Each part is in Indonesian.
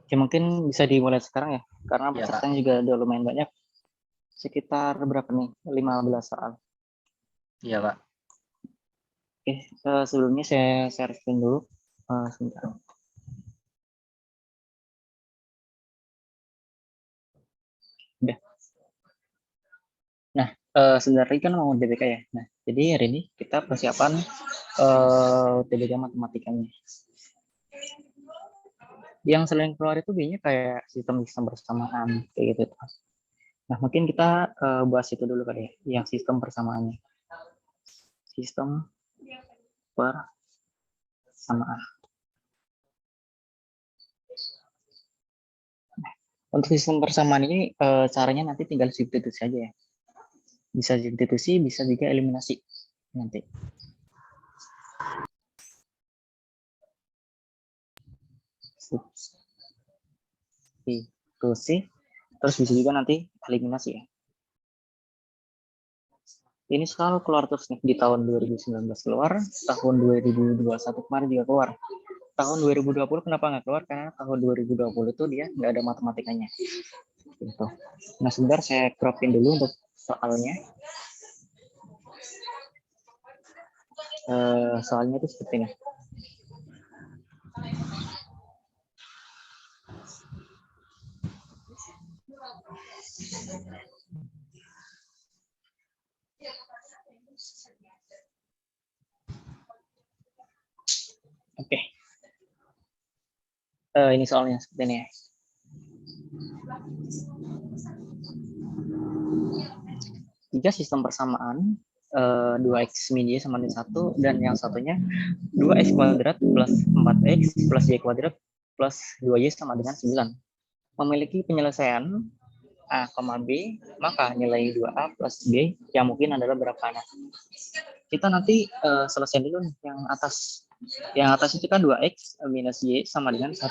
Oke, mungkin bisa dimulai sekarang ya, karena Iya, Kak. pesertanya juga udah lumayan banyak. Sekitar berapa nih? 15 soal. Iya, Kak. Oke, sebelumnya saya share screen dulu. Sebentar. Udah. Nah, sebenarnya kan mau UTBK ya. Nah, jadi hari ini kita persiapan UTBK matematikanya. Yang sering keluar itu biasanya kayak sistem bersamaan kayak gitu. Nah, mungkin kita bahas itu dulu kali ya, yang sistem persamaannya. Sistem persamaan. Untuk sistem persamaan ini caranya nanti tinggal substitusi aja ya. Bisa substitusi, bisa juga eliminasi nanti. Substitusi, terus bisa juga nanti eliminasi ya. Ini selalu keluar terus nih, di tahun 2019 keluar, tahun 2021 kemarin juga keluar. Tahun 2020 kenapa nggak keluar? Karena tahun 2020 itu dia nggak ada matematikanya. Gitu. Nah, sebentar saya cropin dulu untuk soalnya. Soalnya itu seperti ini. Oke. Ini soalnya seperti ini ya. Jika sistem persamaan 2x min y sama dengan 1 dan yang satunya 2x kuadrat plus 4x plus y kuadrat plus 2y sama dengan 9 memiliki penyelesaian A, B, maka nilai 2A plus B yang mungkin adalah berapa? Nah, kita nanti selesai dulu nih yang atas. Yang atas itu kan 2x minus y sama dengan 1.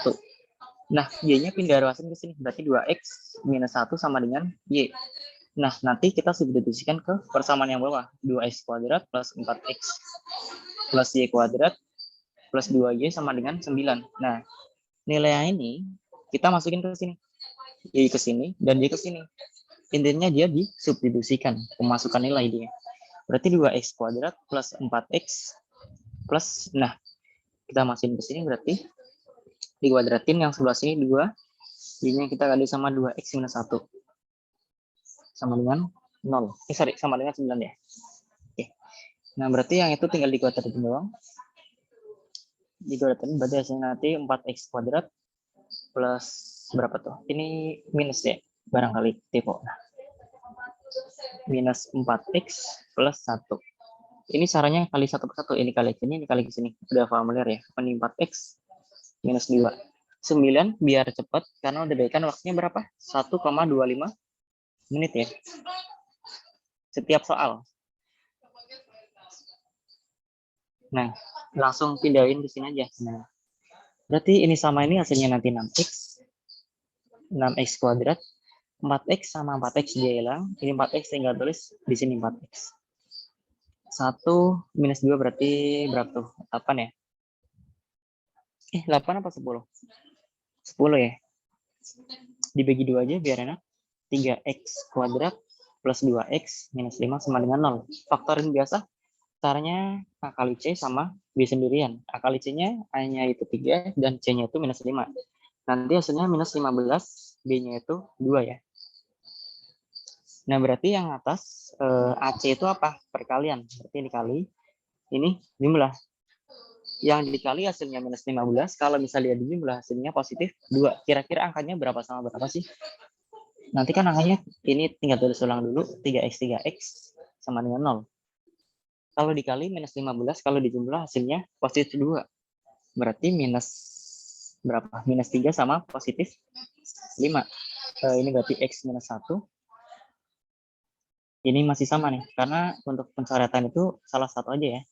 Nah, y-nya pindah ruasan ke sini, berarti 2x minus 1 sama dengan y. Nah, nanti kita substitusikan ke persamaan yang bawah. 2x kuadrat plus 4x plus y kuadrat plus 2y sama dengan 9. Nah, nilai ini kita masukin ke sini. Y ke sini dan Y ke sini. Intinya dia disubstitusikan, pemasukan nilai dia. Berarti 2x kuadrat plus 4x plus, nah, kita masukin ke sini berarti dikuadratin yang sebelah sini 2, Y-nya kita kali sama 2x minus 1. Sama dengan 0. Sama dengan 9 ya. Oke. Nah, berarti yang itu tinggal dikuadratin doang. Dikuadratin berarti hasilnya nanti 4x kuadrat plus berapa tuh? Ini minus ya, barangkali tipe. Nah, minus 4x plus 1. Ini caranya kali 1 per 1. Ini kali ke sini, ini kali ke sini. Udah familiar ya. Ini 4x minus 2. 9 biar cepat, karena udah berikan waktunya berapa? 1,25 menit ya. Setiap soal. Nah, langsung pindahin ke sini aja. Nah, berarti ini sama ini hasilnya nanti 6x. 6x kuadrat. 4x sama 4x dia hilang. Ini 4x tinggal tulis di sini 4x. 1 minus 2 berarti berapa tuh? 8 ya? 8 apa 10? 10 ya? Dibagi 2 aja biar enak. 3x kuadrat plus 2x minus 5 sama dengan 0. Faktorin biasa. Caranya A kali C sama B sendirian. A kali C-nya A-nya itu 3 dan C-nya itu minus 5. Nanti hasilnya minus 15, B-nya itu 2 ya. Nah, berarti yang atas AC itu apa? Perkalian. Berarti dikali. Ini jumlah. Yang dikali hasilnya minus 15. Kalau misalnya dijumlah hasilnya positif 2. Kira-kira angkanya berapa sama berapa sih? Nanti kan angkanya ini tinggal tulis ulang dulu. 3x sama dengan 0. Kalau dikali minus 15, kalau dijumlah hasilnya positif 2. Berarti minus berapa? Minus 3 sama positif 5. Ini berarti x minus 1. Ini masih sama nih, karena untuk pencoretan itu salah satu aja ya,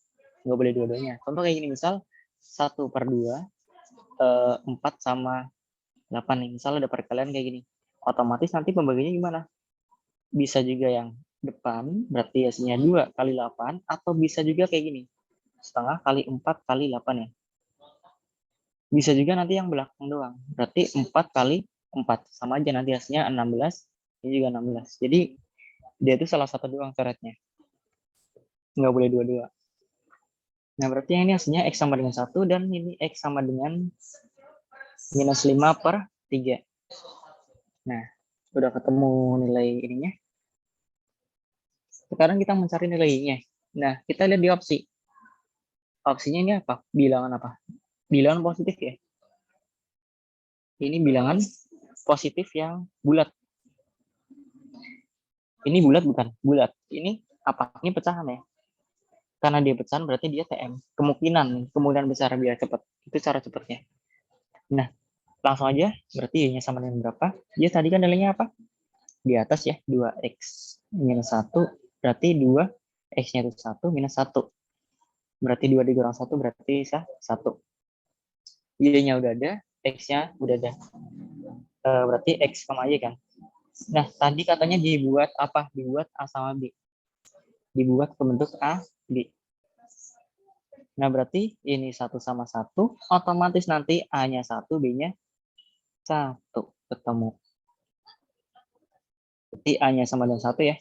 nggak boleh dua-duanya. Contoh kayak gini, misal 1/2, 4 sama 8 nih, misal ada perkalian kayak gini, otomatis nanti pembagiannya gimana? Bisa juga yang depan, berarti hasilnya 2 kali 8, atau bisa juga kayak gini, setengah kali 4 kali 8 ya. Bisa juga nanti yang belakang doang. Berarti 4 kali 4. Sama aja nanti hasilnya 16. Ini juga 16. Jadi dia itu salah satu doang coretnya. Nggak boleh dua-dua. Nah, berarti yang ini hasilnya X sama dengan 1. Dan ini X sama dengan minus 5 per 3. Nah, udah ketemu nilai ininya. Sekarang kita mencari nilainya. Nah, kita lihat di opsi. Opsinya ini apa? Bilangan apa? Bilangan positif ya. Ini bilangan positif yang bulat. Ini bulat bukan? Bulat. Ini apa? Ini pecahan ya. Karena dia pecahan berarti dia TM. Kemungkinan besar biar cepat. Itu cara cepatnya. Nah, langsung aja. Berarti Y-nya sama dengan berapa? Dia tadi kan nilainya apa? Di atas ya, 2X minus 1. Berarti 2, X-nya itu 1 minus 1. Berarti 2 dikurang 1 berarti 1. Y-nya udah ada, X-nya udah ada. Berarti X sama Y kan. Nah, tadi katanya dibuat apa? Dibuat A sama B. Dibuat ke bentuk A, B. Nah, berarti ini 1 sama 1, otomatis nanti A-nya 1, B-nya 1. Ketemu. Berarti A-nya sama dengan 1 ya.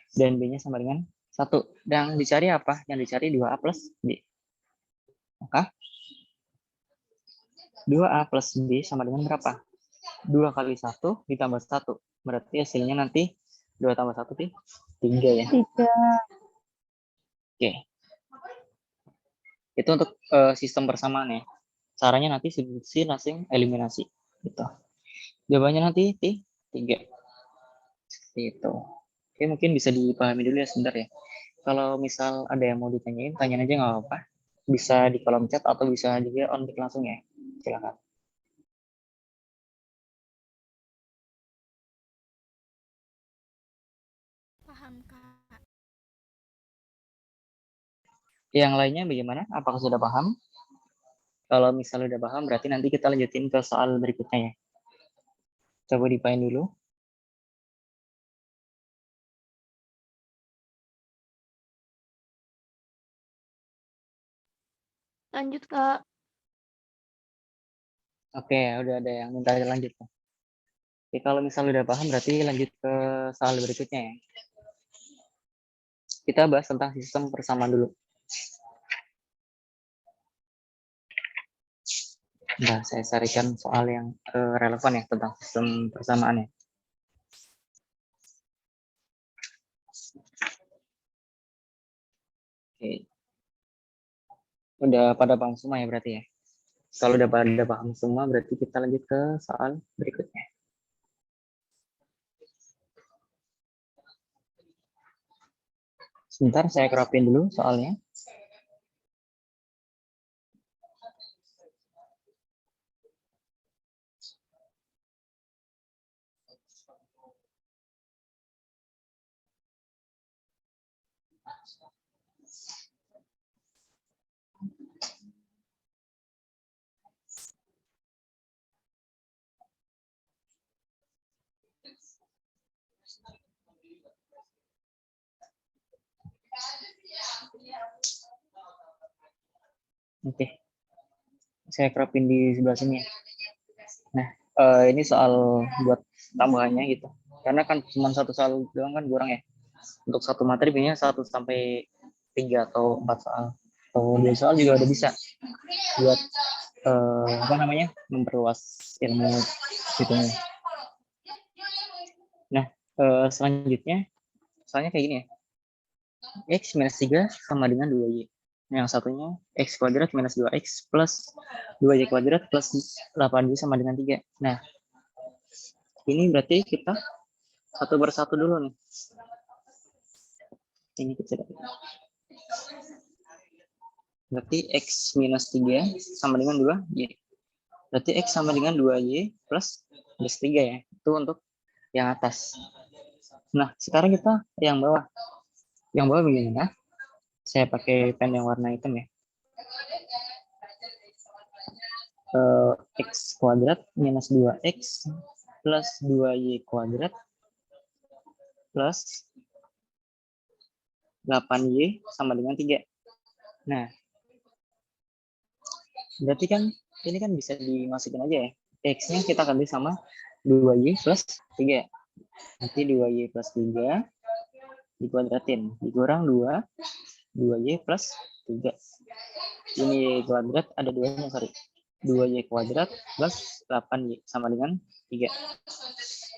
Dan B-nya sama dengan 1. Dan dicari apa? Yang dicari 2A plus B. Maka 2A plus B sama dengan berapa? 2 kali 1 ditambah 1. Berarti hasilnya nanti 2 tambah 1 3 ya. 3. Oke. Itu untuk sistem persamaan ya. Caranya nanti substitusi langsung eliminasi. Gitu. Jawabannya nanti 3. Seperti itu. Oke, mungkin bisa dipahami dulu ya sebentar ya. Kalau misal ada yang mau ditanyain, tanyain aja nggak apa-apa. Bisa di kolom chat atau bisa juga on mic langsung ya. Silakan. Paham, Kak. Yang lainnya bagaimana? Apakah sudah paham? Kalau misalnya udah paham, berarti nanti kita lanjutin ke soal berikutnya ya. Coba dipain dulu. Lanjut, Kak. Oke, udah ada yang minta lanjut. Oke, kalau misalnya udah paham, berarti lanjut ke soal berikutnya ya. Kita bahas tentang sistem persamaan dulu. Nah, saya carikan soal yang relevan ya tentang sistem persamaan ya. Oke. Udah pada paham semua ya berarti ya. Kalau udah pada paham semua, berarti kita lanjut ke soal berikutnya. Sebentar, saya kerapin dulu soalnya. Oke, saya kerapin di sebelah sini ya. Nah, ini soal buat tambahannya gitu. Karena kan cuma satu soal doang kan kurang ya. Untuk satu materi biasanya 1 sampai 3 atau 4 soal. Atau 2 soal juga udah bisa buat apa namanya? Memperluas ilmu hitungnya. Nah, selanjutnya soalnya kayak gini ya. X minus 3 sama dengan 2Y. Yang satunya X kuadrat minus 2X plus 2Y kuadrat plus 8Y sama dengan 3. Nah, ini berarti kita satu persatu dulu nih. Ini kecil. Berarti X minus 3 sama dengan 2Y. Berarti X sama dengan 2Y plus 3 ya. Itu untuk yang atas. Nah, sekarang kita yang bawah. Yang bawah begini ya. Saya pakai pen yang warna hitam ya. X kuadrat minus 2X plus 2Y kuadrat plus 8Y sama dengan 3. Nah, berarti kan ini kan bisa dimasukin aja ya. X-nya kita ganti sama 2Y plus 3. Nanti 2Y plus 3 dikuadratin. Dikurang 2Y plus 3. Ini kuadrat ada 2-nya, sorry. 2Y kuadrat plus 8Y sama dengan 3.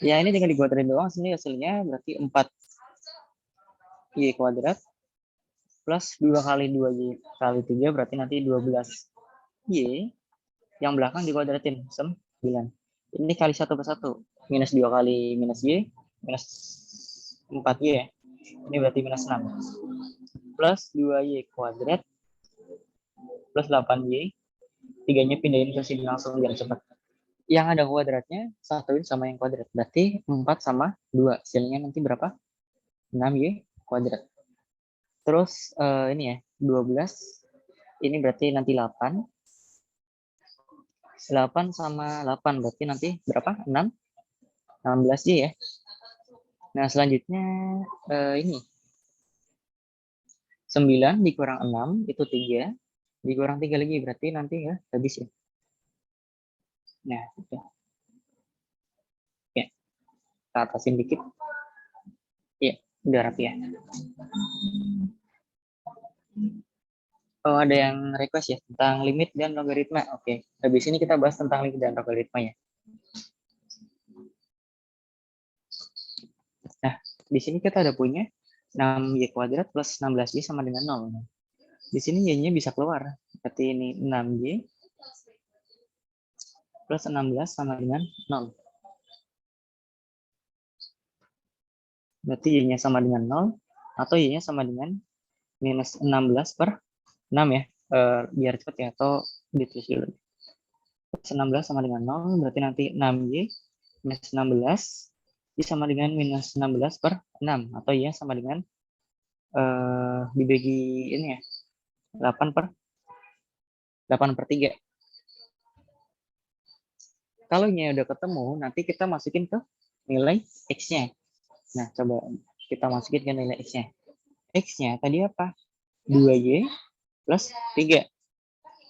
Ya, ini tinggal dikuadratin doang. Sini hasilnya berarti 4Y kuadrat plus 2 kali 2Y kali 3 berarti nanti 12Y. Yang belakang dikuadratin 9. Ini kali 1 per 1. Minus 2 kali minus Y. Minus 4Y ya. Ini berarti minus 6. Plus 2Y kuadrat. Plus 8Y. 3-nya pindahin ke sini langsung biar cepat. Yang ada kuadratnya, satuin sama yang kuadrat. Berarti 4 sama 2. Hasilnya nanti berapa? 6Y kuadrat. Terus ini ya, 12. Ini berarti nanti 8. 8 sama 8 berarti nanti berapa? 6. 16Y ya. Nah, selanjutnya ini 9 dikurang 6 itu 3. Dikurang 3 lagi berarti nanti ya habis ya. Nah, udah. Ya, kita atasin dikit. Ya, udah rapi ya. Oh, ada yang request ya tentang limit dan logaritma. Oke, habis ini kita bahas tentang limit dan logaritma ya. Nah, di sini kita ada punya 6Y kuadrat plus 16Y sama dengan 0. Di sini Y-nya bisa keluar. Berarti ini 6Y plus 16 sama dengan 0. Berarti Y-nya sama dengan 0 atau Y-nya sama dengan minus 16 per 6 ya. Biar cepat ya, atau ditulis dulu. 16 sama dengan 0, berarti nanti 6Y minus 16 Y sama dengan minus 16 per 6, atau Y sama dengan dibagi ini ya, 8 per 3. Kalau Y udah ketemu, nanti kita masukin ke nilai X-nya. Nah, coba kita masukin ke nilai X-nya. X-nya tadi apa? 2Y plus 3.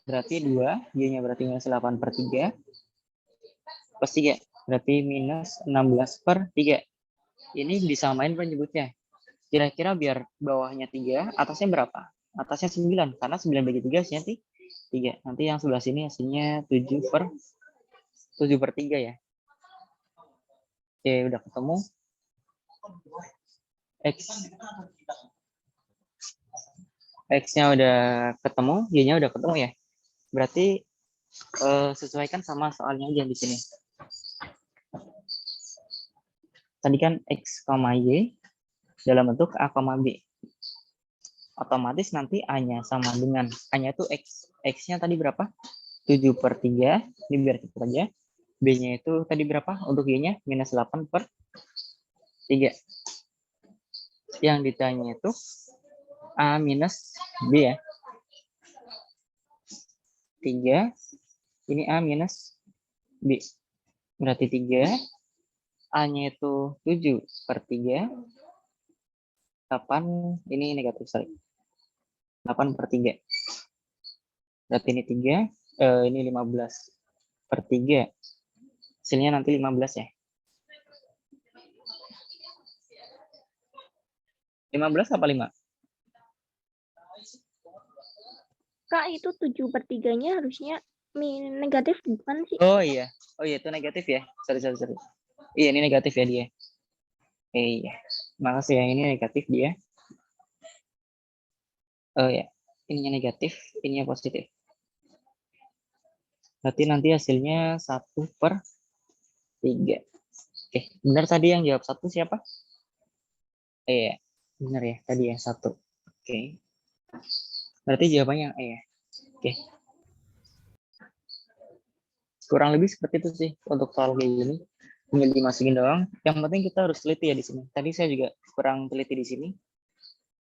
Berarti 2, Y-nya berarti minus 8 per 3. Plus 3. Berarti minus 16 per 3. Ini disamain penyebutnya. Kira-kira biar bawahnya 3, atasnya berapa? Atasnya 9. Karena 9 bagi 3 hasilnya 3. Nanti yang sebelah sini hasilnya 7 per 3 ya. Oke, udah ketemu. X-nya udah ketemu, Y-nya udah ketemu ya. Berarti sesuaikan sama soalnya aja di sini. Tadi kan X, Y dalam bentuk A, B. Otomatis nanti A-nya sama dengan, A-nya itu X. X-nya tadi berapa? 7 per 3. Ini biar cepat aja. B-nya itu tadi berapa? Untuk Y-nya minus 8 per 3. Yang ditanya itu A minus B ya. 3. Ini A minus B. Berarti 3. A-nya itu 7 per 3. 8. Ini negatif, sorry. 8 per 3. Berarti ini 3. Ini 15 per 3. Hasilnya nanti 15 ya. 15 apa 5? Kak, itu 7 per 3-nya harusnya negatif bukan sih? Oh iya. Oh iya, itu negatif ya. Sorry. Iya, ini negatif ya dia. Iya. Makasih ya, ini negatif dia. Oh ya, ininya negatif, ininya positif. Berarti nanti hasilnya 1 per 3. Oke, benar tadi yang jawab 1 siapa? Iya, benar ya, tadi yang 1. Oke. Berarti jawabannya yang E ya. Oke. Kurang lebih seperti itu sih untuk soal kayak gini. Tinggal dimasukin doang. Yang penting kita harus teliti ya di sini. Tadi saya juga kurang teliti di sini.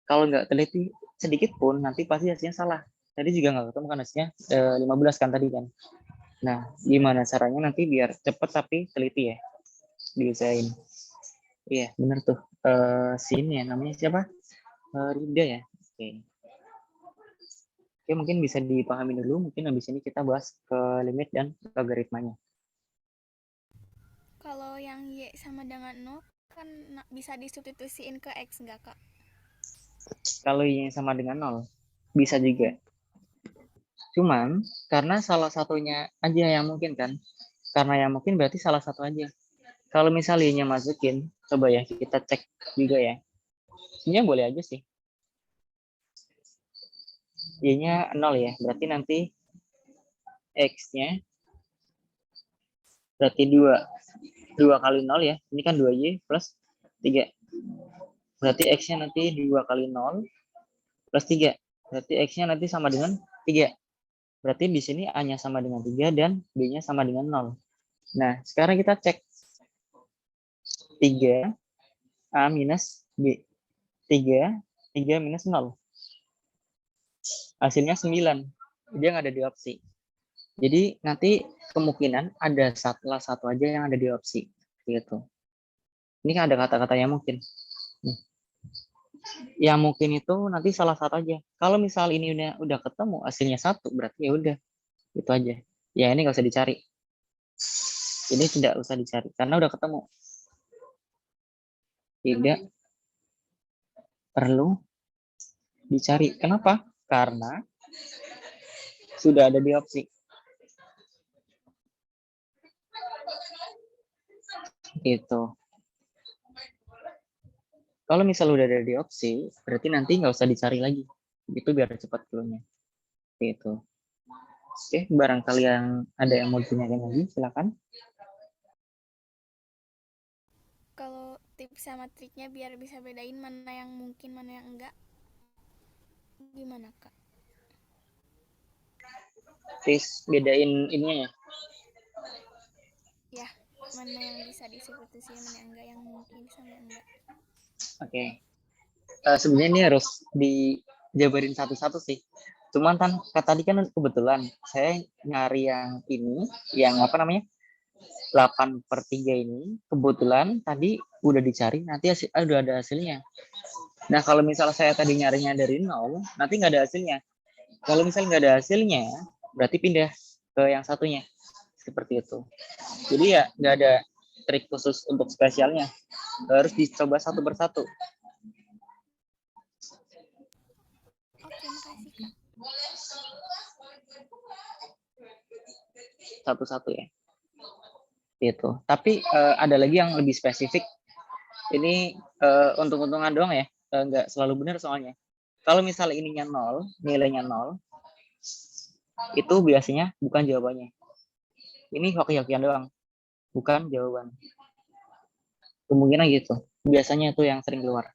Kalau nggak teliti sedikit pun, nanti pasti hasilnya salah. Tadi juga nggak ketemu kan hasilnya 15 kan tadi kan. Nah, gimana caranya nanti biar cepet tapi teliti ya. Diusahain. Iya, benar tuh. Sini ya, namanya siapa? Rida ya. Oke. Oke, mungkin bisa dipahami dulu. Mungkin habis ini kita bahas ke limit dan logaritmanya. Kalau yang Y sama dengan 0 kan bisa disubstitusiin ke X nggak, Kak? Kalau Y sama dengan 0, bisa juga. Cuman, karena salah satunya aja yang mungkin kan. Karena yang mungkin berarti salah satu aja. Kalau misalnya Y-nya masukin, coba ya kita cek juga ya. Sebenarnya boleh aja sih. Y-nya 0 ya, berarti nanti X-nya berarti 2. 2 kali 0 ya. Ini kan 2Y plus 3. Berarti X-nya nanti 2 kali 0 plus 3. Berarti X-nya nanti sama dengan 3. Berarti di sini A-nya sama dengan 3 dan B-nya sama dengan 0. Nah, sekarang kita cek 3 A minus B. 3 minus 0. Hasilnya 9. Dia nggak ada di opsi. Jadi nanti kemungkinan ada salah satu aja yang ada di opsi. Gitu. Ini kan ada kata-katanya mungkin. Nih. Yang mungkin itu nanti salah satu aja. Kalau misal ini udah ketemu hasilnya 1, berarti ya udah. Itu aja. Ya ini nggak usah dicari. Ini tidak usah dicari karena udah ketemu. Tidak perlu dicari. Kenapa? Karena sudah ada di opsi. Itu. Kalau misal udah ada di opsi, berarti nanti nggak usah dicari lagi. Itu biar cepat keluarnya. Itu. Oke, barangkali yang ada yang mau ditanyakan lagi, silakan. Kalau tips sama triknya biar bisa bedain mana yang mungkin, mana yang enggak, gimana, Kak? Tis bedain ininya ya. Ya, mana yang bisa disubstitusi, mana yang enggak, yang mungkin sama yang enggak. Oke. Sebenarnya ini harus dijabarin satu-satu sih. Cuman kan tadi kan kebetulan saya nyari yang ini, yang apa namanya, 8/3 ini, kebetulan tadi udah dicari, nanti udah ada hasilnya. Nah, kalau misalnya saya tadi nyarinya dari 0, nanti nggak ada hasilnya. Kalau misalnya nggak ada hasilnya, berarti pindah ke yang satunya. Seperti itu. Jadi ya nggak ada trik khusus untuk spesialnya. Harus dicoba satu persatu. Oke, makasih, Kak. Satu-satu ya. Itu. Tapi ada lagi yang lebih spesifik. Ini untung-untungan doang ya. Nggak selalu benar soalnya. Kalau misalnya ininya 0, nilainya 0, itu biasanya bukan jawabannya. Ini hoki-hokian doang, bukan jawaban. Kemungkinan gitu. Biasanya itu yang sering keluar.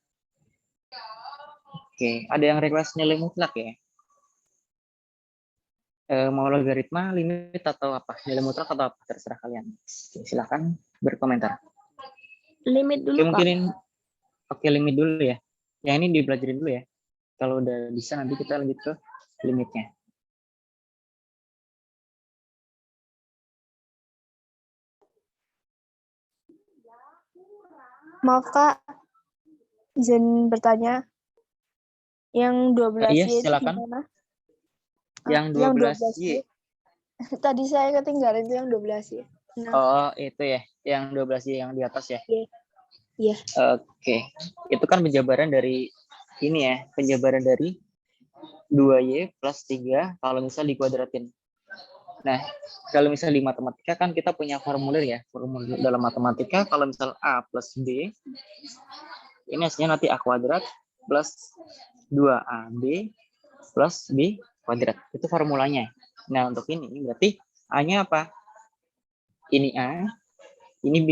Oke, ada yang request nilai mutlak ya? Mau logaritma, limit atau apa? Nilai mutlak atau apa? Terserah kalian. Oke, silakan berkomentar. Limit Oke, dulu, Kak. mungkin limit dulu ya. Yang ini dipelajarin dulu ya. Kalau udah bisa nanti kita lanjut ke limitnya. Maaf Kak, izin bertanya. Yang 12Y Iya, itu silakan. gimana? Yang 12Y. Tadi saya ketinggalan itu yang 12Y. Nah, Oh, itu ya. Yang 12Y yang di atas ya. iya. Oke. Itu kan penjabaran dari ini ya. Penjabaran dari 2Y plus 3 kalau misal dikuadratin. Nah, kalau misal di matematika kan kita punya formulir ya. Formulir dalam matematika kalau misal A plus B, ini hasilnya nanti A kuadrat plus 2AB plus B kuadrat. Itu formulanya. Nah, untuk ini berarti A-nya apa? Ini A, ini B.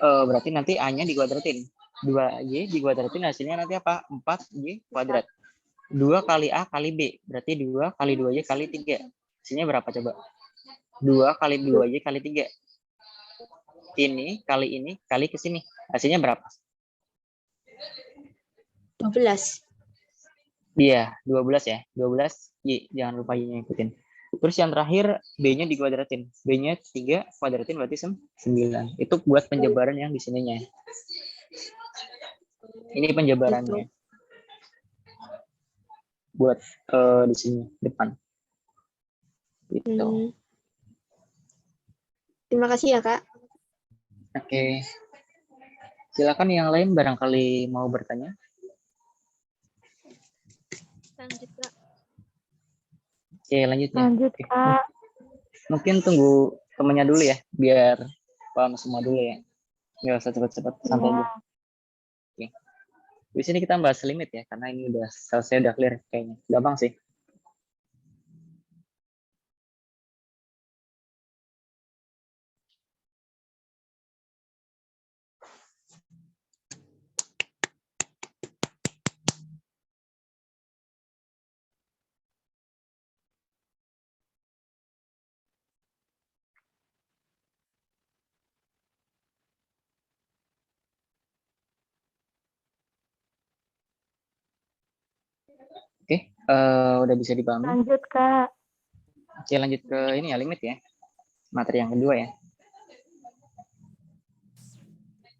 Berarti nanti A-nya dikuadratin. 2Y dikuadratin hasilnya nanti apa? 4Y kuadrat. 2 kali A kali B. Berarti 2 kali 2Y kali 3. Hasilnya berapa coba? 2 kali 2Y kali 3. Ini kali ke sini. Hasilnya berapa? 12. Iya, 12 ya. 12 Y. Jangan lupa Y-nya ikutin. Terus yang terakhir B-nya dikuadratin. B-nya 3 kuadratin berarti 9. Itu buat penjabaran yang di sininya. Ini penjabarannya. buat di sini depan. Gitu. Hmm. Terima kasih ya, Kak. Oke. Silakan yang lain barangkali mau bertanya. Lanjut, Kak. Oke, lanjut ya. Lanjut, Oke. Kak. Mungkin tunggu temennya dulu ya, biar paham semua dulu ya. Nggak usah cepet-cepet, santai aja. Oke. Di sini kita bahas limit ya, karena ini udah selesai, udah clear kayaknya. Gampang sih. Oke, udah bisa dipahami. Lanjut, Kak. Oke, lanjut ke ini ya, limit ya. Materi yang kedua ya.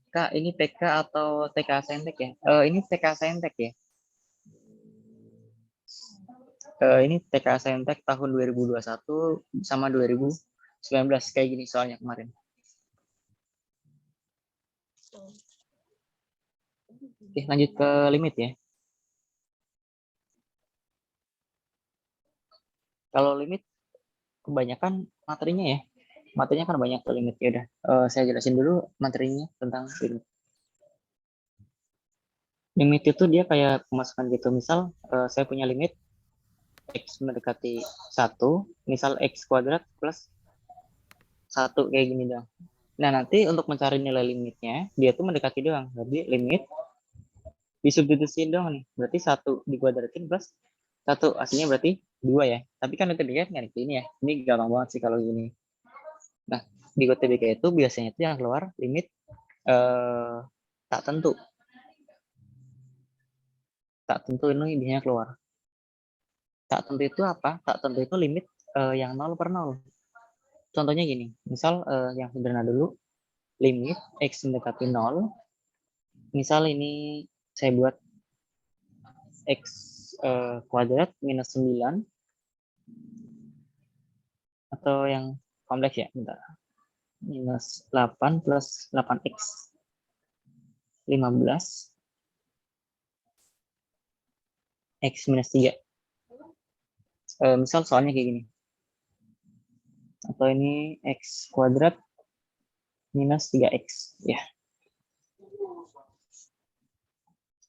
Kak, ini TK atau TK Saintek ya? Ini TK Saintek ya. Ini TK Saintek tahun 2021 sama 2019 kayak gini soalnya kemarin. Oke, lanjut ke limit ya. Kalau limit kebanyakan materinya ya. Materinya kan banyak tuh limit ya udah. Saya jelasin dulu materinya tentang limit. Limit itu dia kayak pemasukan gitu. Misal saya punya limit X mendekati 1, misal X kuadrat plus 1 kayak gini dong. Nah, nanti untuk mencari nilai limitnya, dia tuh mendekati doang. Jadi limit disubstitusiin doang nih. Berarti 1 dikuadratin plus 1. Aslinya berarti 2 ya. Tapi kan UTBK kan ini ya. Ini gampang banget sih kalau gini. Nah, di UTBK itu biasanya itu yang keluar limit tak tentu. Tak tentu ini biasanya keluar. Tak tentu itu apa? Tak tentu itu limit yang 0 per 0. Contohnya gini, misal yang sederhana dulu, limit X mendekati 0, misal ini saya buat X kuadrat minus 9, atau yang kompleks ya, bentar. Minus 8 plus 8X, 15, X minus 3. Misal soalnya kayak gini. Atau ini X kuadrat minus 3X. Ya.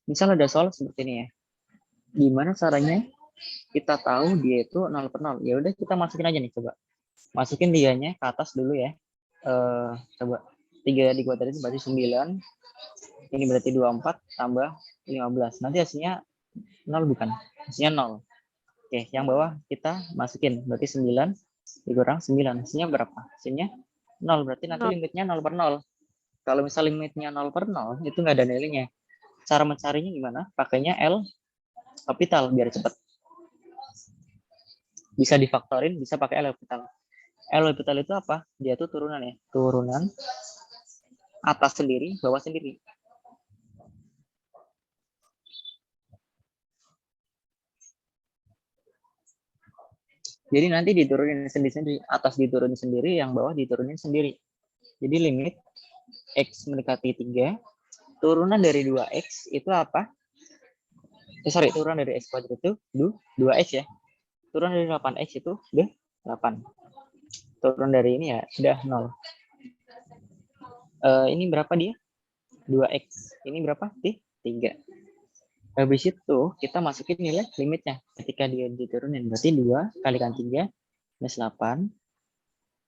Misal ada soal seperti ini ya. Gimana caranya kita tahu dia itu 0 per 0? Ya udah kita masukin aja nih coba. Masukin diganya ke atas dulu ya. Coba 3 dikuadrat itu berarti 9. Ini berarti 24 tambah 15. Nanti hasilnya 0 bukan? Hasilnya 0. Oke, yang bawah kita masukin. Berarti 9 dikurang 9. Hasilnya berapa? Hasilnya 0. Berarti nanti limitnya 0 per 0. Kalau misal limitnya 0 per 0, itu nggak ada nilainya. Cara mencarinya gimana? Pakainya L kapital biar cepat. Bisa difaktorin, bisa pakai L kapital. L kapital itu apa? Dia tuh turunan ya. Turunan atas sendiri, bawah sendiri. Jadi nanti diturunin sendiri-sendiri. Atas diturunin sendiri, yang bawah diturunin sendiri. Jadi limit X mendekati 3, turunan dari 2X itu apa? Turunan dari X kuadrat itu 2X ya. Turun dari 8X itu udah 8. Turun dari ini ya udah 0. Ini berapa dia? 2X. Ini berapa? 3. Habis itu kita masukin nilai limitnya. Ketika dia diturunin, berarti 2 kalikan 3 minus 8.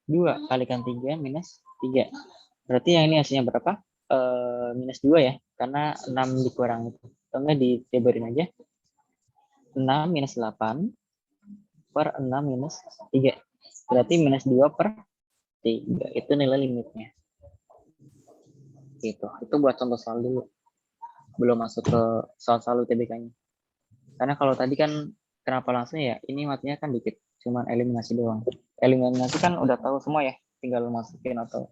2 kalikan 3 minus 3. Berarti yang ini hasilnya berapa? Minus 2 ya. Karena 6 dikurang itu. Atau ditebarin aja. 6 minus 8 per 6 minus 3. Berarti minus 2 per 3. Itu nilai limitnya. Gitu. Itu buat contoh soal dulu. Belum masuk ke soal-soal UTBK-nya. Karena kalau tadi kan kenapa langsung ya, ini matinya kan dikit. Cuman eliminasi doang. Eliminasi kan udah tahu semua ya. Tinggal masukin atau...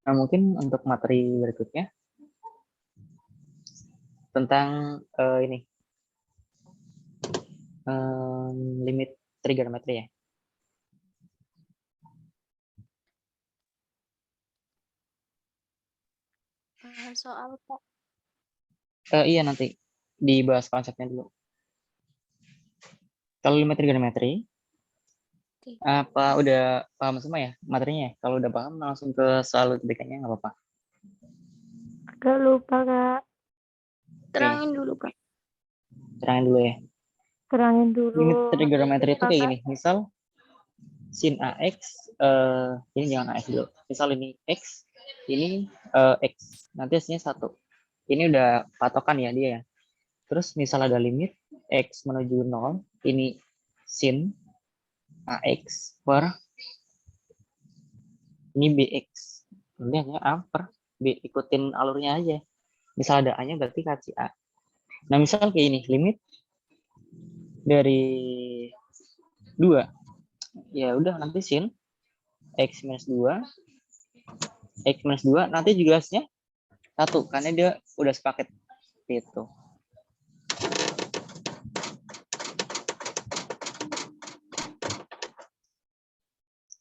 Nah, mungkin untuk materi berikutnya tentang ini limit trigonometri ya. Soal Kak. Iya nanti dibahas konsepnya dulu. Kalau limit trigonometri, Oke. apa udah paham semua ya materinya? Kalau udah paham langsung ke soal UTBK-nya nggak apa-apa. Agak lupa, Kak. Terangin dulu Kak. Terangin dulu ya. Terangin dulu. Limit trigonometri itu kayak Kakak. gini. Misal sin AX, ini jangan AX dulu. Misal ini X, ini X. Nanti hasilnya 1. Ini udah patokan ya dia ya. Terus misal ada limit X menuju 0, ini sin AX per ini BX. Ini hanya A per B, ikutin alurnya aja. Misal ada A-nya berarti kasih A. Nah, misal kayak ini, limit dari 2. Ya udah nanti sin X minus 2, X minus 2, nanti juga hasilnya 1, karena dia udah sepaket gitu.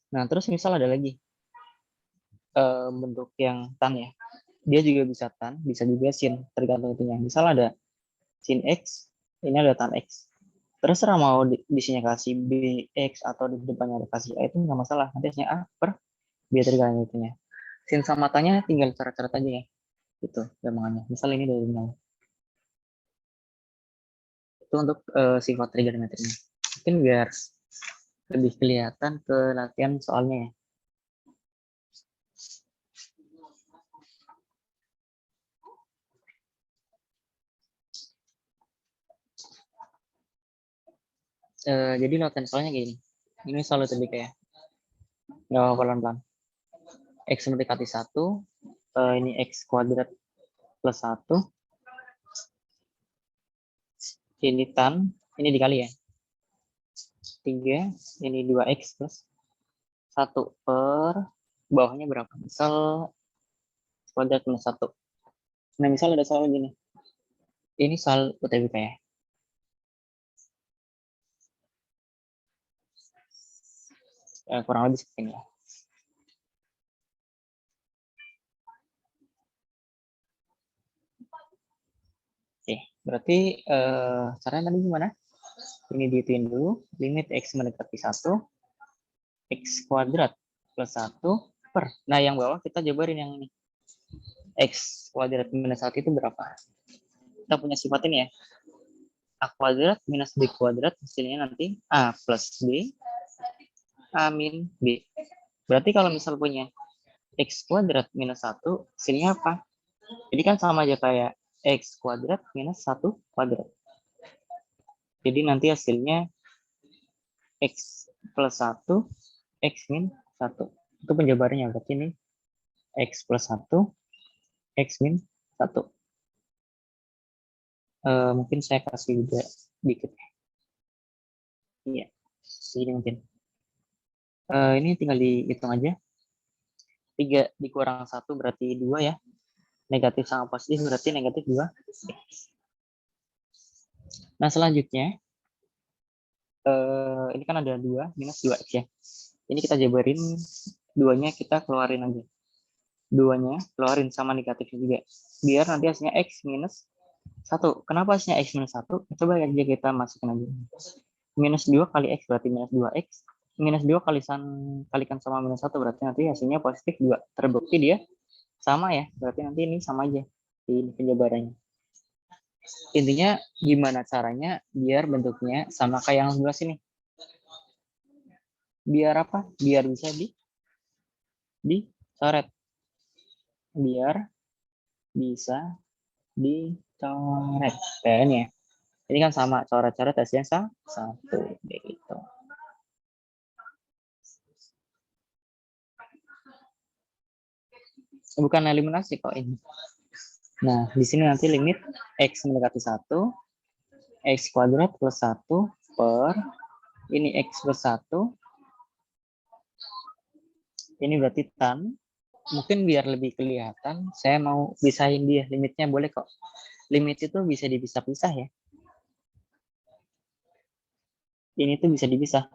Nah, terus misal ada lagi bentuk yang tan ya. Dia juga bisa tan, bisa juga sin, tergantung itunya. Misal ada sin X, ini ada tan X. Terserah mau di sini kasih BX atau di depannya ada kasih A, itu nggak masalah. Nanti hasilnya A per B tergantung itunya. Sin sama tanya tinggal coret-coret aja ya. Gitu gampangannya. Misal ini dari 0. Itu untuk sifat trigonometrinya. Mungkin biar lebih kelihatan ke latihan soalnya ya. Jadi latihan soalnya kayak gini. Ini soal lebih kayak nggak apa pelan-pelan. X mendekati 1, ini X kuadrat plus 1. Ini tan, ini dikali ya. 3, ini 2X plus 1 per bawahnya berapa? Misal kuadrat minus 1. Nah, misal ada soal gini. Ini soal UTBK ya. Kurang lebih seperti ini ya. Oke, berarti caranya tadi gimana? Ini dihitungin dulu, limit X mendekati 1, X kuadrat plus 1 per. Nah, yang bawah kita jabarin yang ini. X kuadrat minus 1 itu berapa? Kita punya sifat ini ya. A kuadrat minus B kuadrat, hasilnya nanti A plus B, A min B. Berarti kalau misal punya X kuadrat minus 1, hasilnya apa? Jadi kan sama aja kayak X kuadrat minus 1 kuadrat. Jadi nanti hasilnya X plus 1, X min 1. Itu penjabarannya, berarti ini X plus 1, X min 1. Mungkin saya kasih juga dikit. Iya, segini mungkin. Ini tinggal dihitung aja. 3 dikurang 1 berarti 2 ya. Negatif sama positif berarti negatif 2. Nah, selanjutnya, ini kan ada 2 minus 2X ya. Ini kita jabarin, 2-nya kita keluarin aja. 2-nya keluarin sama negatifnya juga. Biar nanti hasilnya X minus 1. Kenapa hasilnya X minus 1? Coba aja kita masukin aja. Minus 2 kali X berarti minus 2X. Minus 2 kalikan sama minus 1 berarti nanti hasilnya positif 2. Terbukti dia sama ya. Berarti nanti ini sama aja. Ini penjabarannya. Intinya gimana caranya biar bentuknya sama kayak yang sebelah sini. Biar apa? Biar bisa dicoret. Biar bisa dicoret. Kayaknya ya. Ini kan sama, coret-coret hasilnya satu. Gitu. Bukan eliminasi kok ini. Nah, di sini nanti limit X mendekati 1, X kuadrat plus 1 per, ini X plus 1, ini berarti tan. Mungkin biar lebih kelihatan, saya mau pisahin dia, limitnya boleh kok. limit itu bisa dipisah-pisah ya. Ini tuh bisa dipisah.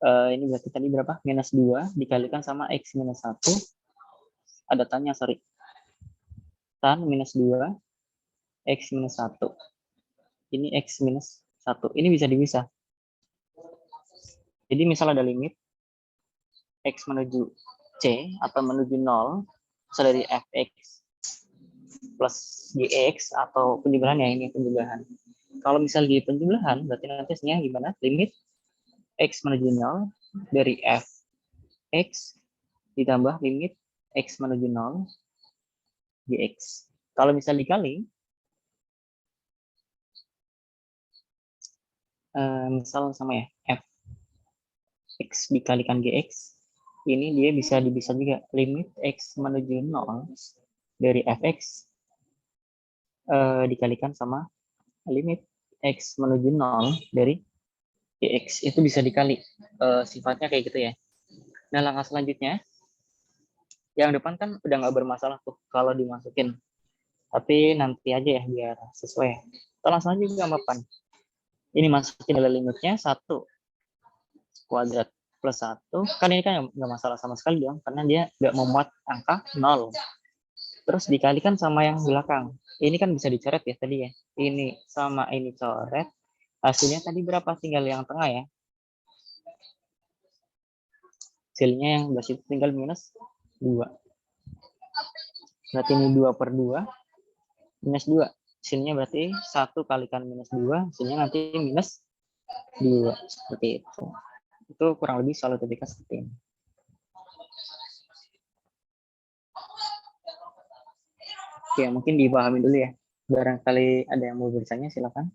Ini berarti tadi berapa? Minus 2 dikalikan sama X minus 1. Ada tanya, sorry. Tan minus 2, X minus 1. Ini X minus 1. Ini bisa dipisah. Jadi misal ada limit X menuju C atau menuju 0, misal dari Fx plus Gx atau penjumlahan ya, ini penjumlahan. Kalau misal di penjumlahan, berarti nanti hasilnya gimana? Limit X menuju 0 dari Fx ditambah limit X menuju 0 Gx. Kalau misal dikali, misal sama ya, Fx dikalikan Gx, ini dia bisa dipisah juga. Limit X menuju 0 dari Fx dikalikan sama limit X menuju 0 dari Gx. Itu bisa dikali. Sifatnya kayak gitu ya. Nah, langkah selanjutnya, yang depan kan udah nggak bermasalah tuh kalau dimasukin. Tapi nanti aja ya biar sesuai. Kita langsung aja ke gambar. Ini masukin nilai limitnya 1 kuadrat plus 1. Kan ini kan nggak masalah sama sekali dong, karena dia nggak memuat angka 0. Terus dikalikan sama yang belakang. Ini kan bisa dicoret ya tadi ya. Ini sama ini coret. Hasilnya tadi berapa? Tinggal yang tengah ya. Hasilnya yang belas itu tinggal minus 2. Berarti ini 2 per 2. Minus 2. Hasilnya berarti 1 kalikan minus 2. Hasilnya nanti minus 2. Seperti itu. Itu kurang lebih soal UTBK seperti ini. Oke, mungkin dipahami dulu ya. Barangkali ada yang mau bertanya, silakan.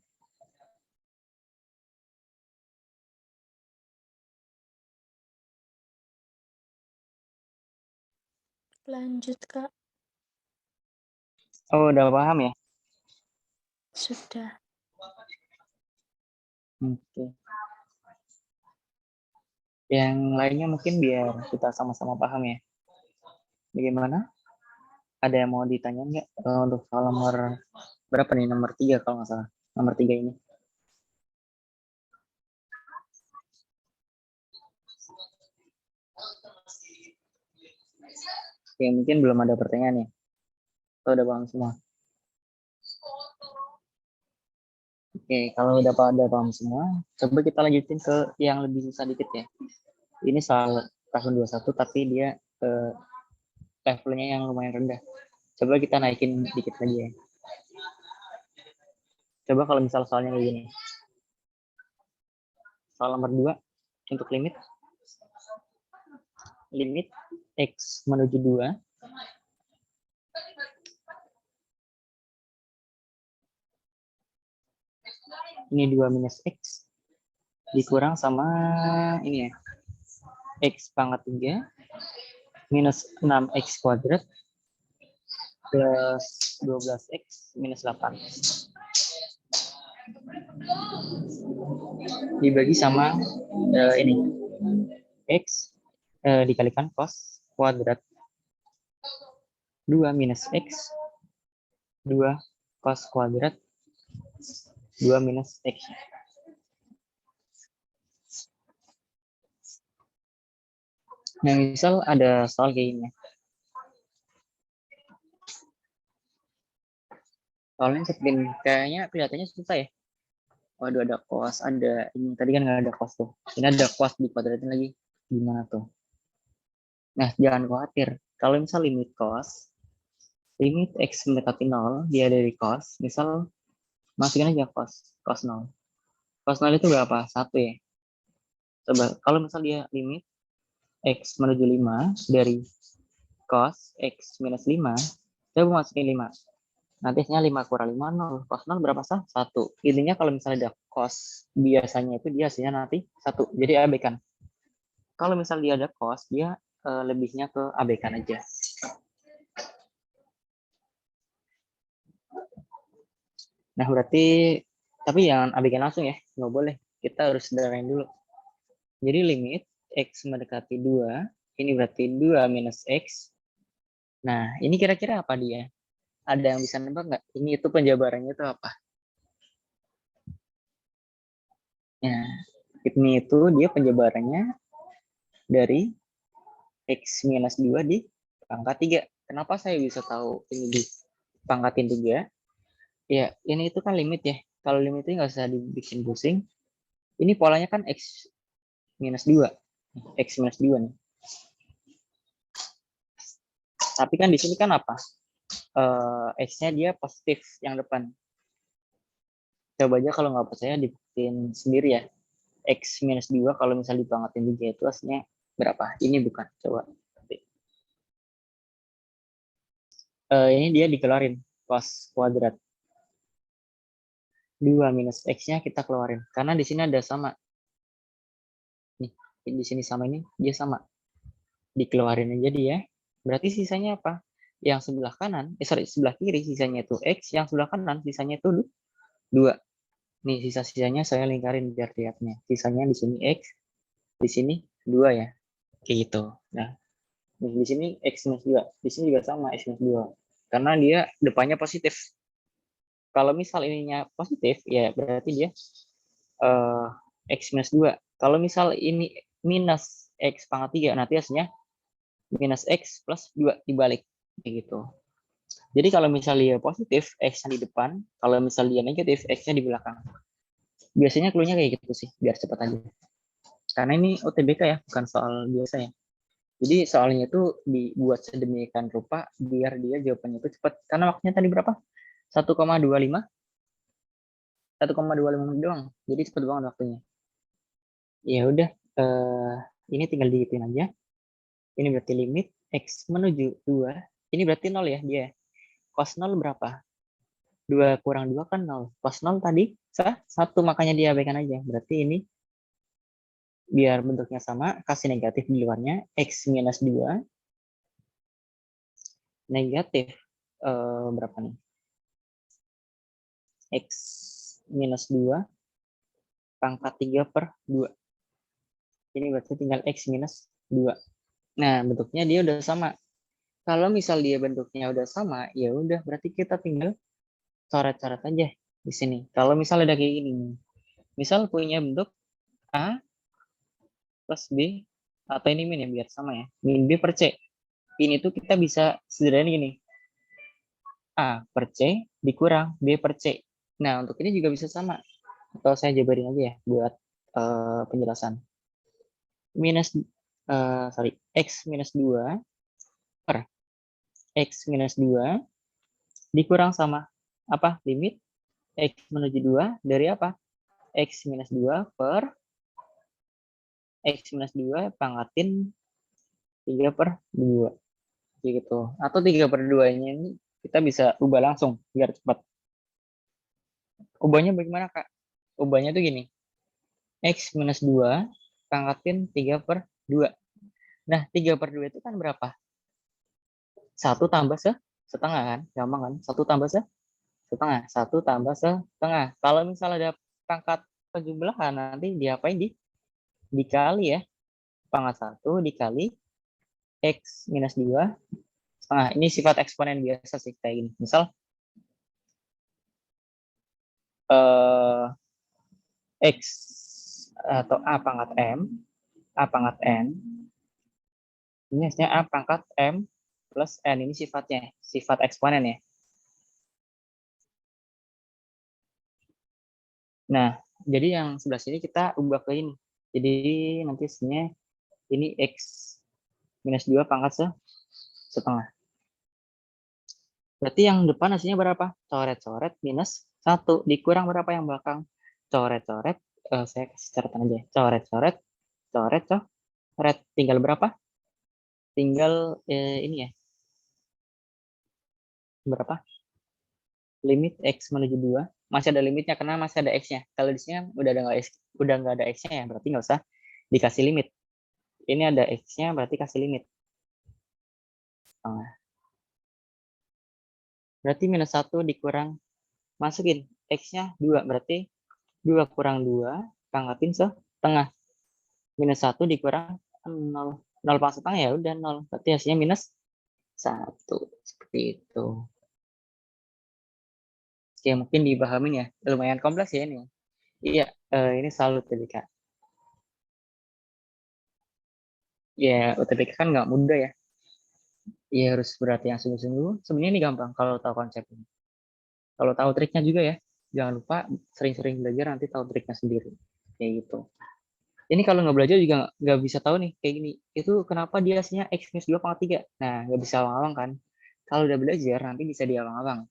Lanjut, Kak. Oh, udah paham ya? Sudah. Oke. Yang lainnya mungkin biar kita sama-sama paham ya. Bagaimana? Ada yang mau ditanya nggak untuk soal nomor berapa nih? Nomor 3 kalau nggak salah. Nomor 3 ini. Oke, mungkin belum ada pertanyaan ya. Atau udah paham semua? Oke, kalau udah paham semua, coba kita lanjutin ke yang lebih susah dikit ya. Ini soal tahun 21 tapi dia levelnya yang lumayan rendah. Coba kita naikin dikit lagi ya. Coba kalau misal soalnya kayak gini. Soal nomor 2 untuk limit X menuju 2 ini 2 minus X dikurang sama ini ya, X pangkat 3 minus 6X kuadrat plus 12X minus 8 dibagi sama ini X dikalikan cos kuadrat 2 minus X 2 cos kuadrat 2 minus X. Nah, misal ada soal kayak gini. Soalnya seperti kayaknya kelihatannya susah ya. Waduh, ada cos, ada ini tadi kan nggak ada cos tuh. Ini ada cos di kuadratin lagi. Gimana tuh? Nah, jangan khawatir. Kalau misal limit cos, limit X mendekati 0, dia dari cos. Misal masukin aja cos 0. Cos 0 itu berapa? 1 ya. Coba, kalau misal dia limit X menuju 5 dari cos X minus 5, coba masukin 5. Nanti hasilnya 5 kurang 5, 0. Cos 0 berapa sah? 1. Intinya kalau misalnya ada cos, biasanya itu dia hasilnya nanti 1. Jadi abaikan. Kalau misal dia ada cos, dia lebihnya ke abaikan aja. Nah, berarti, tapi jangan abaikan langsung ya. Nggak boleh. Kita harus sederhanain dulu. Jadi limit X mendekati 2, ini berarti 2 minus X. Nah, ini kira-kira apa dia? Ada yang bisa nebak nggak? Ini itu penjabarannya itu apa? Nah, ini itu dia penjabarannya dari X minus 2 di pangkat 3. Kenapa saya bisa tahu ini di pangkatin 3? Ya, ini itu kan limit ya. Kalau limit itu nggak usah dibikin pusing. Ini polanya kan X minus 2. X minus 2 nih. Tapi kan di sini kan apa? X-nya dia positif yang depan. Coba aja kalau nggak percaya dibuktiin sendiri ya. X minus 2 kalau misalnya dipangkatin 3 itu hasilnya berapa? Ini bukan. Coba. Ini dia dikeluarin. Cos kuadrat. 2 minus X-nya kita keluarin. Karena di sini ada sama. Nih, di sini sama ini, dia sama. Dikeluarin aja dia. Berarti sisanya apa? Yang sebelah kanan, sebelah kiri sisanya itu X, yang sebelah kanan sisanya itu 2. Nih, sisa-sisanya saya lingkarin biar lihatnya. Sisanya di sini X, di sini 2 ya. Kayak gitu. Nah, di sini X minus 2. Di sini juga sama, X minus 2. Karena dia depannya positif. Kalau misal ininya positif, ya berarti dia X minus 2. Kalau misal ini minus X pangkat 3, nanti hasilnya minus X plus 2 dibalik. Kayak gitu. Jadi kalau misalnya dia positif, X-nya di depan. Kalau misalnya dia negatif, X-nya di belakang. Biasanya clue-nya kayak gitu sih, biar cepat aja. Karena ini UTBK ya, bukan soal biasa ya. Jadi soalnya itu dibuat sedemikian rupa biar dia jawabannya itu cepat. Karena waktunya tadi berapa? 1,25. 1,25 menit doang. Jadi cepat banget waktunya. Ya udah, ini tinggal digituin aja. Ini berarti limit X menuju 2. Ini berarti 0 ya dia. Cos 0 berapa? 2 kurang 2 kan 0. Cos 0 tadi 1, makanya diabaikan aja. Berarti ini biar bentuknya sama, kasih negatif di luarnya. X minus 2. Negatif berapa nih? X minus 2 pangkat 3 per 2. Ini berarti tinggal X minus 2. Nah, bentuknya dia udah sama. Kalau misal dia bentuknya udah sama, ya udah berarti kita tinggal coret-coret aja di sini. Kalau misal ada kayak gini, misal punya bentuk A plus B, atau ini min ya, biar sama ya. Min B per C. Ini tuh kita bisa sederhana gini. A per C dikurang B per C. Nah, untuk ini juga bisa sama. Atau saya jabarin aja ya buat penjelasan. X minus 2 per X minus 2 dikurang sama apa? Limit X menuju 2 dari apa? X minus 2 per X minus 2 pangkatin 3 per 2. Gitu. Atau 3 per 2-nya ini kita bisa ubah langsung biar cepat. Ubahnya bagaimana, Kak? Ubahnya tuh gini. X minus 2 pangkatin 3 per 2. Nah, 3 per 2 itu kan berapa? 1 tambah setengah kan? Gampang kan? 1 tambah setengah. 1 tambah setengah. Kalau misalnya ada pangkat penjumlahan, nanti diapain? Dikali ya. Pangkat 1 dikali X minus 2 setengah. Ini sifat eksponen biasa sih kayak gini. Misal X atau A pangkat M, A pangkat N, ini hasilnya A pangkat M plus N. Ini sifatnya, sifat eksponen ya. Nah, jadi yang sebelah sini kita ubah ke ini. Jadi nanti hasilnya ini X minus 2 pangkat setengah. Berarti yang depan hasilnya berapa? Coret-coret minus 1. Dikurang berapa yang belakang? Coret-coret, saya kasih catatan aja. Coret-coret, coret. Tinggal berapa? Tinggal ini ya. Berapa? Limit X menuju 2. Masih ada limitnya karena masih ada X-nya. Kalau di sini udah nggak ada X-nya ya, berarti nggak usah dikasih limit. Ini ada X-nya, berarti kasih limit. Nah. Berarti minus 1 dikurang, masukin X-nya 2, berarti 2 kurang 2, pangkatin setengah. Minus 1 dikurang 0. 0 pangkat setengah ya udah 0. Berarti hasilnya minus 1. Seperti itu. Oke, mungkin dipahamin ya. Lumayan kompleks ya ini. Iya, ini salut tadi Kak. Ya, UTBK kan nggak mudah ya. Iya harus berarti yang sungguh-sungguh. Sebenarnya ini gampang kalau tahu konsepnya. Kalau tahu triknya juga ya. Jangan lupa sering-sering belajar nanti tahu triknya sendiri. Kayak gitu. Ini kalau nggak belajar juga nggak bisa tahu nih kayak gini. Itu kenapa dia hasilnya X minus 2 pangkat 3. Nah, nggak bisa awang-awang kan. Kalau udah belajar nanti bisa diawang-awang.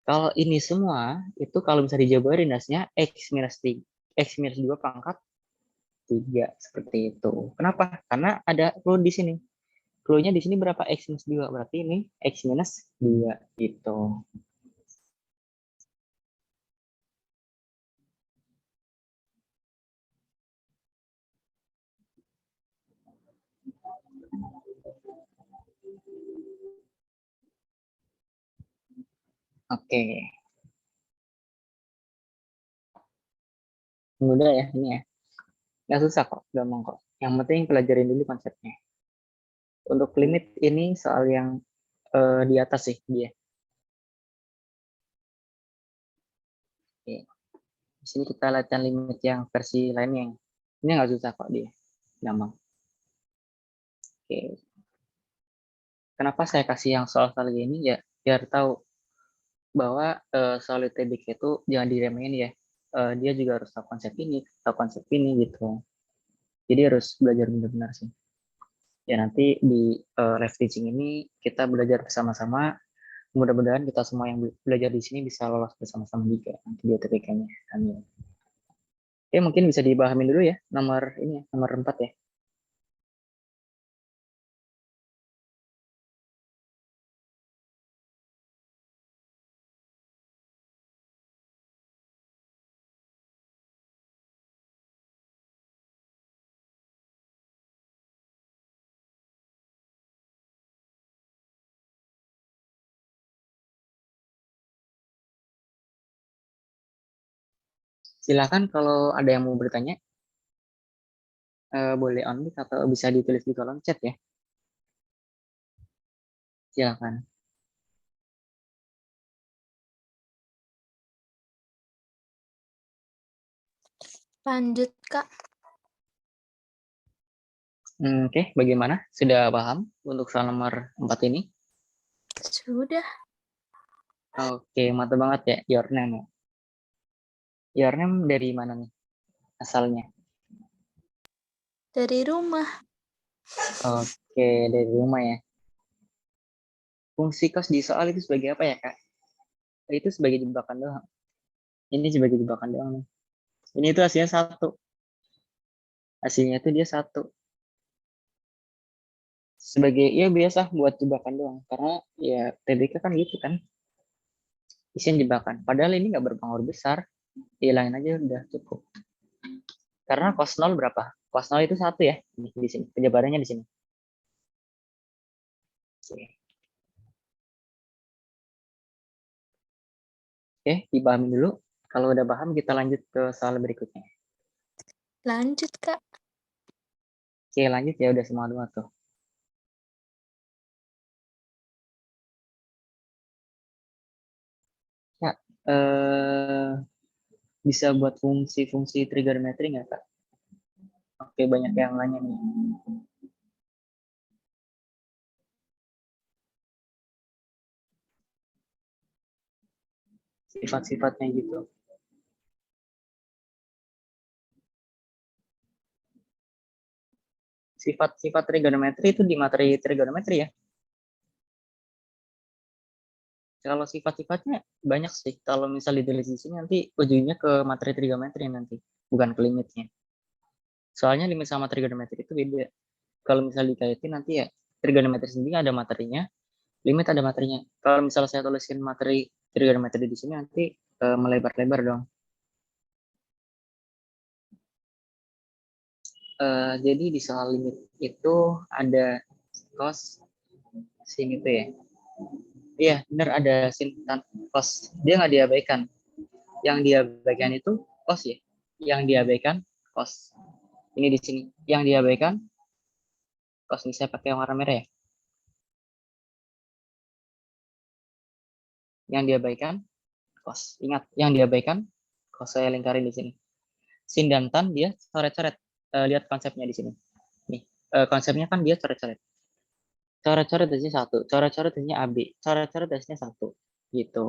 Kalau ini semua itu kalau bisa dijabarin hasilnya X minus 3. X minus 2 pangkat 3 seperti itu. Kenapa? Karena ada clue di sini. Clue-nya di sini berapa? X minus 2. Berarti ini X minus 2 gitu. Oke. Mudah ya ini ya. Nggak susah kok, gampang kok. Yang penting pelajarin dulu konsepnya. Untuk limit ini soal yang di atas sih dia. Oke. Di sini kita latihan limit yang versi lainnya. Ini nggak susah kok dia. Gampang. Oke. Kenapa saya kasih yang soal-soal gini ya? Biar tahu bahwa soal UTBK itu jangan diremehin ya. Dia juga harus tahu konsep ini gitu. Jadi harus belajar benar-benar sih. Ya nanti di live teaching ini kita belajar bersama-sama. Mudah-mudahan kita semua yang belajar di sini bisa lolos bersama-sama juga nanti di UTBK-nya. Amin. Oke, mungkin bisa dipahamin dulu ya nomor ini ya, nomor 4 ya. Silakan kalau ada yang mau bertanya, boleh on mic atau bisa ditulis di kolom chat ya. Silakan. Lanjut, Kak. Oke, bagaimana? Sudah paham untuk soal nomor 4 ini? Sudah. Oke, mantap banget ya. Your name ya. Your name dari mana nih asalnya? Dari rumah. Oke, dari rumah ya. Fungsi kos di soal itu sebagai apa ya, Kak? Itu sebagai jebakan doang. Ini sebagai jebakan doang nih. Ini itu hasilnya 1. Hasilnya itu dia 1. Sebagai, ya biasa buat jebakan doang. Karena ya TBK kan gitu kan. Isinya jebakan. Padahal ini nggak berpengaruh besar. Hilangin aja udah cukup. Karena cos 0 berapa? Cos 0 itu 1 ya. Di sini. Penjabarannya di sini. Oke, dipahami dulu. Kalau udah paham, kita lanjut ke soal berikutnya. Lanjut, Kak. Oke, lanjut ya. Udah semua dua tuh. Ya, bisa buat fungsi-fungsi trigonometri nggak, Kak? Oke, banyak yang nanya nih. Sifat-sifatnya gitu. Sifat-sifat trigonometri itu di materi trigonometri ya. Kalau sifat-sifatnya banyak sih. Kalau misal ditulis di sini nanti ujungnya ke materi trigonometri nanti, bukan ke limitnya. Soalnya limit sama trigonometri itu beda. Kalau misal dikaitin nanti ya trigonometri sendiri ada materinya, limit ada materinya. Kalau misal saya tulisin materi trigonometri di sini nanti melebar-lebar dong. Jadi di soal limit itu ada cos sin itu ya. Iya, benar ada sin tan cos. Dia nggak diabaikan. Yang diabaikan itu cos ya. Yang diabaikan cos. Ini di sini. Yang diabaikan cos, ini saya pakai warna merah ya. Yang diabaikan cos. Ingat, yang diabaikan cos saya lingkarin di sini. Sin dan tan dia coret-coret. Lihat konsepnya di sini. Nih, konsepnya kan dia coret-coret. Coret-coret hasilnya 1, coret-coret hasilnya AB, coret-coret hasilnya 1. Gitu.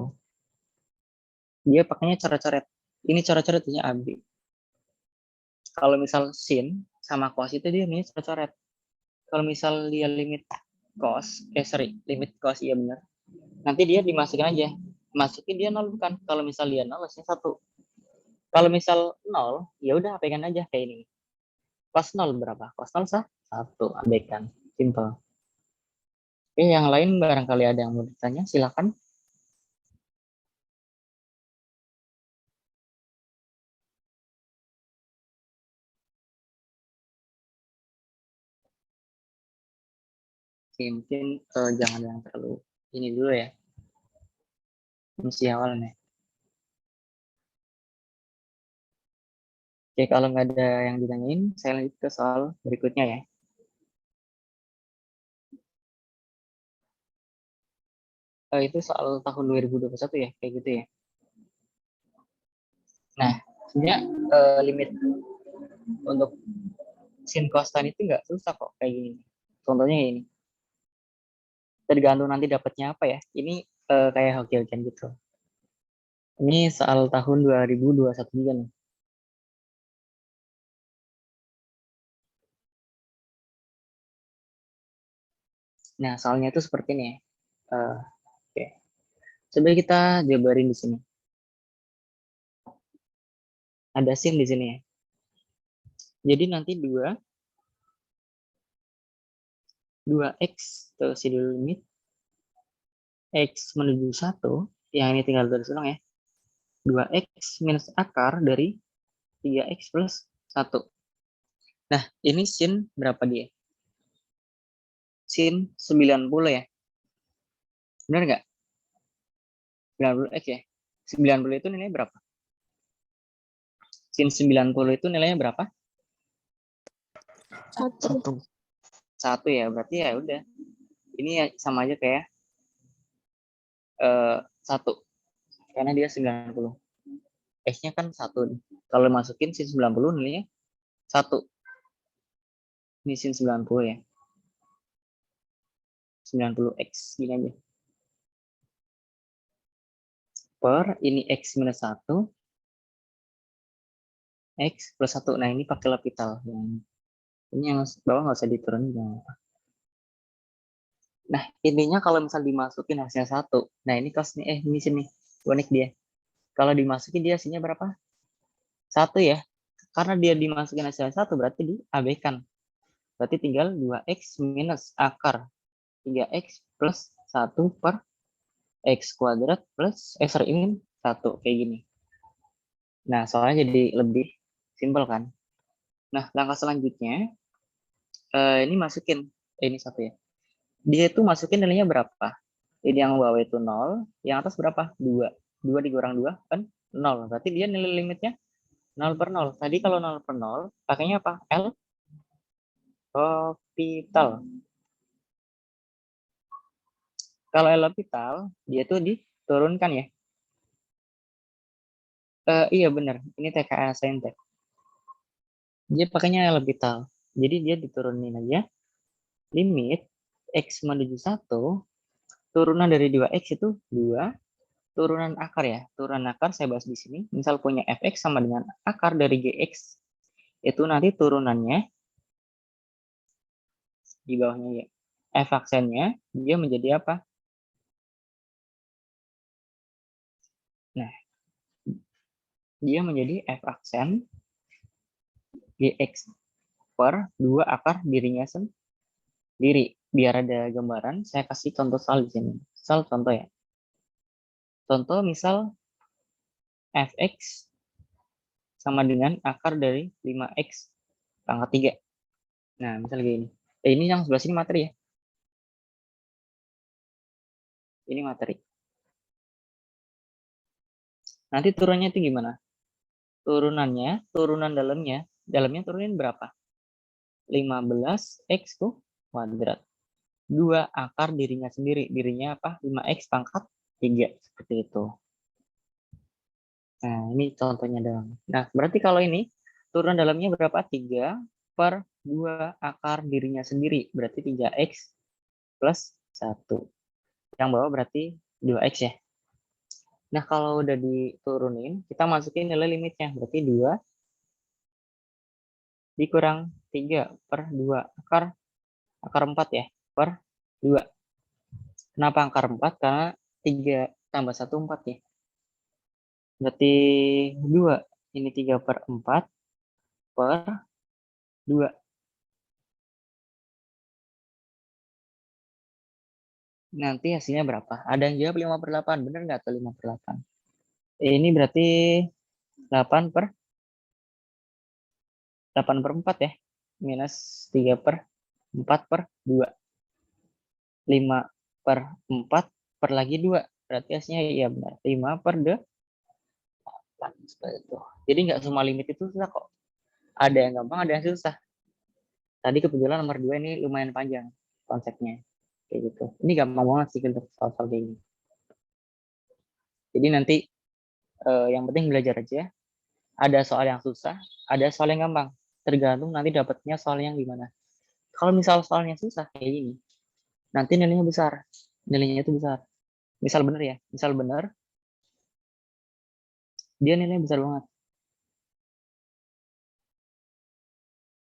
Dia pakainya coret-coret. Ini coret-coret hasilnya AB. Kalau misal sin sama cos itu dia ini coret-coret. Kalau misal dia limit cos, limit cos iya benar. Nanti dia dimasukin aja. Masukin dia 0 bukan. Kalau misal dia 0 hasilnya 1. Kalau misal 0, ya udah abaikan aja kayak ini. Cos 0 berapa? Cos 0 sah? 1, abaikan. Simple. Oke, yang lain barangkali ada yang mau ditanya, silakan. Oke, mungkin jangan yang terlalu ini dulu ya. Mesti awal nih. Oke, kalau nggak ada yang ditanyain, saya lanjut ke soal berikutnya ya. Itu soal tahun 2021 ya, kayak gitu ya. Nah, sebenarnya limit untuk sin cos tan itu nggak susah kok kayak gini. Contohnya ini. Tergantung nanti dapatnya apa ya. Ini kayak hoki-hokian gitu. Ini soal tahun 2021 juga nih. Nah, soalnya itu seperti ini ya. Oke. Coba kita jabarin di sini. Ada sin di sini ya. Jadi nanti 2x terus dulu limit x menuju 1, yang ini tinggal tulis ulang ya. 2x minus akar dari 3x plus 1. Nah, ini sin berapa dia? Sin 90 ya. Benar nggak? 90x ya. 90 itu nilainya berapa? Sin 90 itu nilainya berapa? 1. 1 ya, berarti ya udah. Ini ya sama aja kayak 1. Karena dia 90. X-nya kan 1. Kalau masukin sin 90 nilainya 1. Ini sin 90 ya. 90x gini aja. Per ini x minus 1 x plus 1. Nah, ini pakai L'Hopital. Ini yang bawah nggak usah diturunin. Nah, intinya kalau misal dimasukin hasilnya 1. Nah, ini cos nih, ini sini. Unik dia. Kalau dimasukin dia hasilnya berapa? 1 ya. Karena dia dimasukin hasilnya 1 berarti diabaikan. Berarti tinggal 2x minus akar 3x plus 1 per x kuadrat plus ini 1 kayak gini. Nah, soalnya jadi lebih simpel kan. Nah, langkah selanjutnya ini masukin ini 1 ya. Dia itu masukin nilainya berapa? Ini yang bawah itu 0, yang atas berapa? 2. 2 dikurang 2 kan 0. Berarti dia nilai limitnya 0 per 0. Tadi kalau 0 per 0, pakainya apa? L'Hopital. Kalau L'Hopital, dia tuh diturunkan ya. Iya benar, ini TKA Saintek. Dia pakainya L'Hopital. Jadi dia diturunin aja. Limit x menuju 1, turunan dari 2x itu 2, turunan akar ya. Turunan akar saya bahas di sini. Misal punya fx sama dengan akar dari gx, itu nanti turunannya di bawahnya ya. F aksennya dia menjadi apa? Nah, dia menjadi f aksen gx per 2 akar dirinya sendiri. Biar ada gambaran, saya kasih contoh soal di sini. Soal contoh ya. Contoh misal fx sama dengan akar dari 5x pangkat 3. Nah, misal gini. Ini yang sebelah sini materi ya. Ini materi. Nanti turunnya itu gimana? Turunannya, turunan dalamnya turunin berapa? 15x kuadrat. 2 akar dirinya sendiri. Dirinya apa? 5x pangkat 3. Seperti itu. Nah, ini contohnya doang. Nah, berarti kalau ini turunan dalamnya berapa? 3/2 akar dirinya sendiri. Berarti 3x plus 1. Yang bawah berarti 2x ya. Nah, kalau udah diturunin, kita masukin nilai limitnya. Berarti 2 dikurang 3/2 akar 4 ya, per 2. Kenapa akar 4? Karena 3 tambah 1 4 ya. Berarti 2. Ini 3/4 per 2. Nanti hasilnya berapa? Ada yang jawab 5/8. Bener nggak tuh 5/8? Ini berarti 8/4 ya. Minus 3/4/2. 5/4 per lagi 2. Berarti hasilnya iya benar. 5/8. Seperti itu. Jadi nggak semua limit itu susah kok. Ada yang gampang, ada yang susah. Tadi kebetulan nomor 2 ini lumayan panjang konsepnya. Kayak gitu. Ini gampang banget sih untuk soal-soal kayak gini. Jadi nanti yang penting belajar aja. Ada soal yang susah, ada soal yang gampang. Tergantung nanti dapatnya soal yang gimana. Kalau misal soalnya susah kayak gini, nanti nilainya besar. Nilainya itu besar. Misal benar ya, misal benar, dia nilainya besar banget.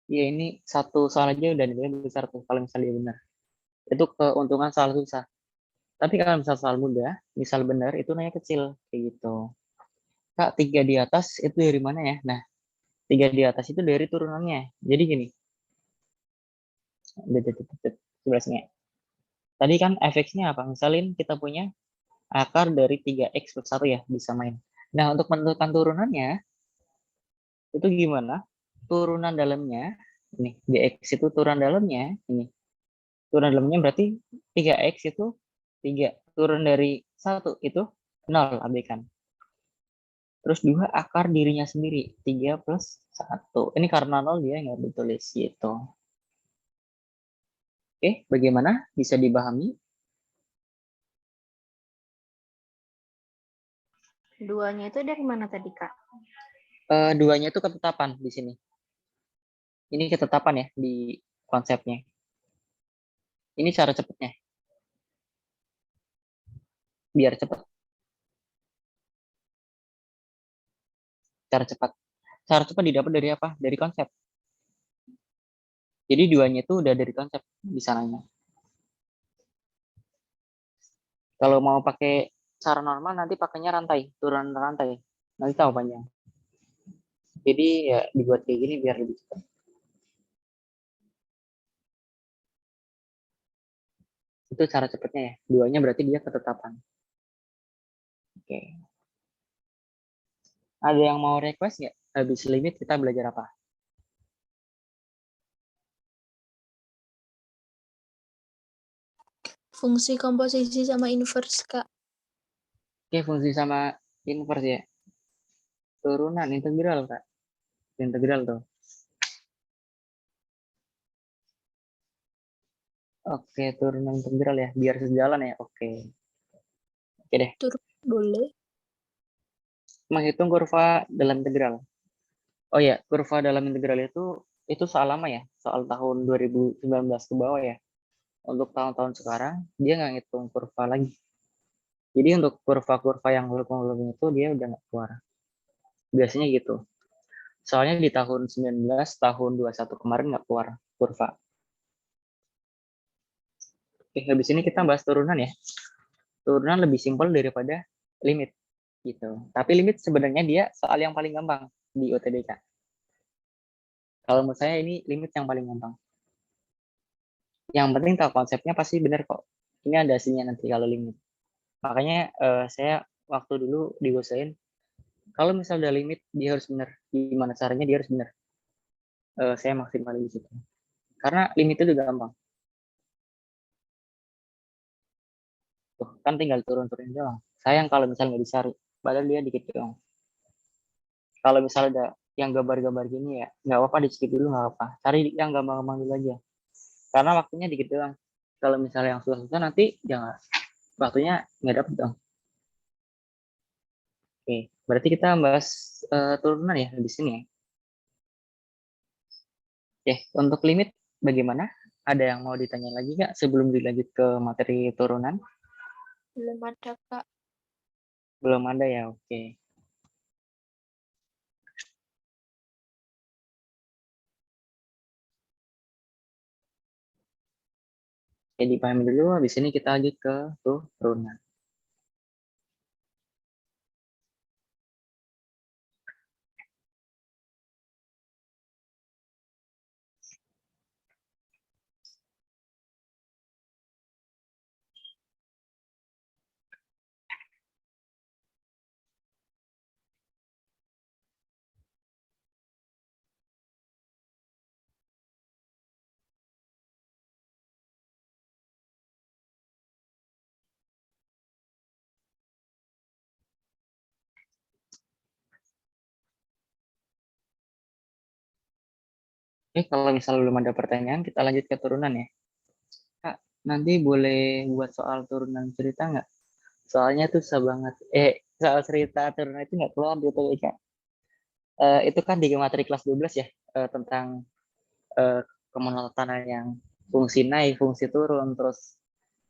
Ya ini satu soal aja udah nilainya besar tuh kalau misalnya dia benar. Itu keuntungan soal susah. Tapi kalau misal soal mudah, misal benar itu nilainya kecil kayak gitu. Kak, 3 di atas itu dari mana ya? Nah, 3 di atas itu dari turunannya. Jadi gini. Sebelah sini ya. Tadi kan fx-nya apa? Misalin kita punya akar dari 3x plus 1 ya, bisa main. Nah, untuk menentukan turunannya, itu gimana? Turunan dalamnya, ini, dx itu turunan dalamnya, ini. Turunan dalamnya berarti 3x itu 3. Turun dari 1 itu 0, abaikan. Terus 2 akar dirinya sendiri, 3 plus 1. Ini karena 0 dia nggak ditulis gitu. Oke, bagaimana? Bisa dipahami? Duanya itu dari mana tadi, Kak? Duanya itu ketetapan di sini. Ini ketetapan ya di konsepnya. Ini cara cepatnya. Biar cepat. Cara cepat. Cara cepat didapat dari apa? Dari konsep. Jadi duanya itu udah dari konsep di sananya. Kalau mau pakai cara normal nanti pakainya rantai, turunan rantai. Nanti tahu panjang. Jadi ya dibuat kayak gini biar lebih cepat. Itu cara cepatnya ya. Duanya berarti dia ketetapan. Oke. Ada yang mau request nggak? Habis limit kita belajar apa? Fungsi komposisi sama inverse, Kak. Oke, fungsi sama inverse ya. Turunan integral, Kak. Integral tuh. Oke, turunan integral ya. Biar sejalan ya. Oke. Oke deh. Turun boleh. Menghitung kurva dalam integral. Oh ya, kurva dalam integral itu soal lama ya. Soal tahun 2019 ke bawah ya. Untuk tahun-tahun sekarang, dia nggak ngitung kurva lagi. Jadi untuk kurva-kurva yang lengkung-lengkung itu dia udah nggak keluar. Biasanya gitu. Soalnya di tahun 19, tahun 21 kemarin nggak keluar kurva. Oke, habis ini kita bahas turunan ya. Turunan lebih simpel daripada limit. Gitu. Tapi limit sebenarnya dia soal yang paling gampang di UTBK. Kalau menurut saya ini limit yang paling gampang. Yang penting tahu konsepnya pasti benar kok. Ini ada hasilnya nanti kalau limit. Makanya saya waktu dulu diusahain kalau misal udah limit dia harus benar. Gimana caranya dia harus benar. Saya maksimal di situ. Karena limit itu gampang. Tuh, kan tinggal turun-turun doang. Sayang kalau misalnya nggak dicari. Padahal dia dikit doang. Kalau misalnya ada yang gambar-gambar gini ya, nggak apa-apa dikit dulu nggak apa. Cari yang gampang-gampang dulu aja. Karena waktunya dikit doang. Kalau misalnya yang susah-susah nanti jangan waktunya nggak dapet dong. Oke, Berarti kita bahas turunan ya di sini ya. Oke, untuk limit bagaimana? Ada yang mau ditanya lagi nggak sebelum dilanjut ke materi turunan? Belum ada, Kak. Belum ada ya, oke. Oke, dipahami dulu, habis ini kita lanjut ke turunan. Oke, kalau misalnya belum ada pertanyaan, kita lanjut ke turunan ya. Kak, nanti boleh buat soal turunan cerita nggak? Soalnya tuh susah banget. Soal cerita turunan itu nggak keluar di UTBK. Itu kan di materi kelas 12 ya, tentang kemonotonan yang fungsi naik, fungsi turun, terus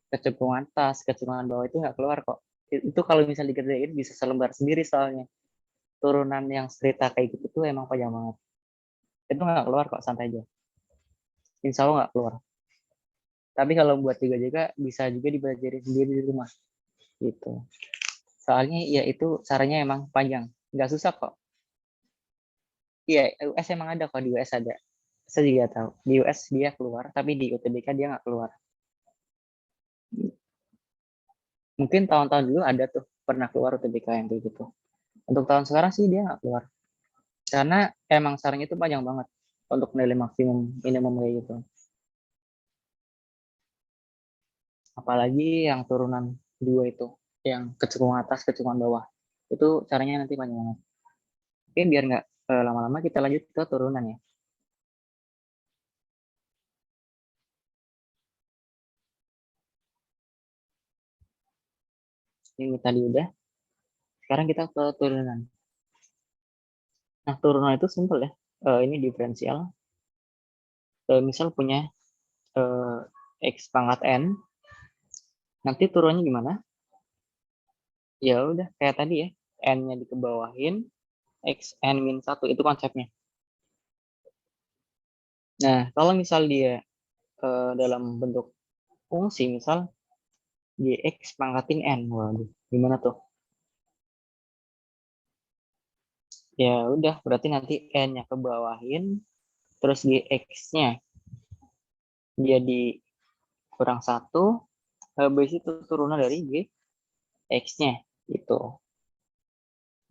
kecenderungan atas, kecenderungan bawah itu nggak keluar kok. Itu kalau misalnya dikerjain bisa selembar sendiri soalnya. Turunan yang cerita kayak gitu tuh emang panjang banget. Itu nggak keluar kok, santai aja. Insya Allah nggak keluar. Tapi kalau buat juga bisa juga dipelajari sendiri di rumah gitu. Soalnya ya itu caranya emang panjang, nggak susah kok. Iya, US emang ada kok, di US ada. Saya juga tahu. Di US dia keluar, tapi di UTBK dia nggak keluar. Mungkin tahun-tahun dulu ada tuh pernah keluar UTBK yang kayak gitu. Untuk tahun sekarang sih dia nggak keluar. Karena emang sarannya itu panjang banget untuk nilai maksimum minimum kayak gitu. Apalagi yang turunan 2 itu, yang kecenderungan atas, kecenderungan bawah. Itu caranya nanti panjang banget. Oke, biar nggak lama-lama kita lanjut ke turunan ya. Ini tadi udah. Sekarang kita ke turunan. Nah, turunan itu simpel ya. Ini diferensial. Misal punya eh, X pangkat N. Nanti turunnya gimana? Ya udah, kayak tadi ya. N-nya dikebawahin. X, N min 1. Itu konsepnya. Nah, kalau misal dia dalam bentuk fungsi, misal Gx pangkatin N. Waduh, gimana tuh? Ya udah, berarti nanti N-nya kebawahin. Terus Gx-nya jadi kurang 1. Habis itu turunan dari Gx-nya. Gitu.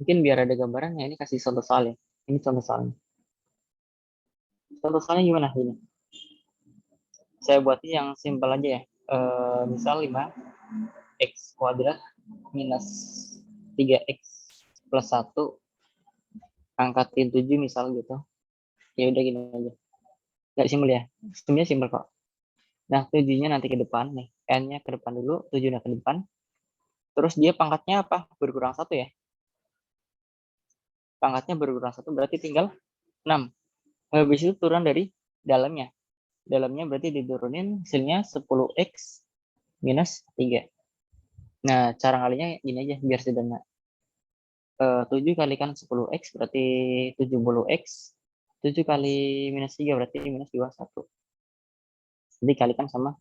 Mungkin biar ada gambarannya, ini kasih contoh soal ya. Ini contoh soalnya. Contoh soalnya gimana ini? Saya buatnya yang simpel aja ya. Misal 5x kuadrat minus 3x plus 1 angkatin 7 misal gitu. Ya udah gini aja. Nggak simpel ya? Sebenarnya simpel kok. Nah, 7-nya nanti ke depan nih. N-nya ke depan dulu, 7-nya ke depan. Terus dia pangkatnya apa? Berkurang 1 ya. Pangkatnya berkurang 1 berarti tinggal 6. Habis itu turun dari dalamnya. Dalamnya berarti diturunin hasilnya 10x minus 3. Nah, cara ngalinya gini aja biar sederhana. 7 kalikan 10x berarti 70x. 7 kali minus 3 berarti minus 21. Jadi kalikan sama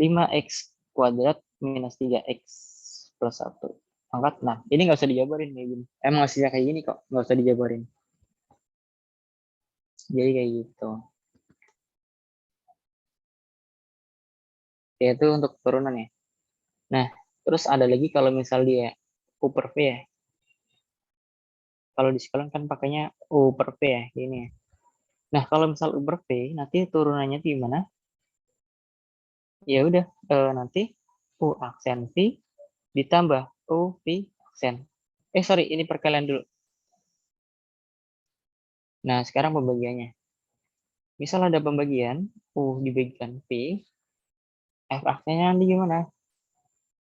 5x kuadrat minus 3x plus 1. Angkat. Nah, ini nggak usah dijabarin kayak gini. Emang hasilnya kayak gini kok, nggak usah dijabarin. Jadi kayak gitu. Yaitu untuk turunan ya. Nah, terus ada lagi kalau misal dia U per V ya. Kalau di sekolah kan pakainya U per V ya, ini ya. Nah, kalau misal U per V, nanti turunannya di mana? Ya udah, nanti U aksen V ditambah U V aksen. Sorry, ini perkalian dulu. Nah, sekarang pembagiannya. Misal ada pembagian U dibagikan V, F aksennya nanti gimana?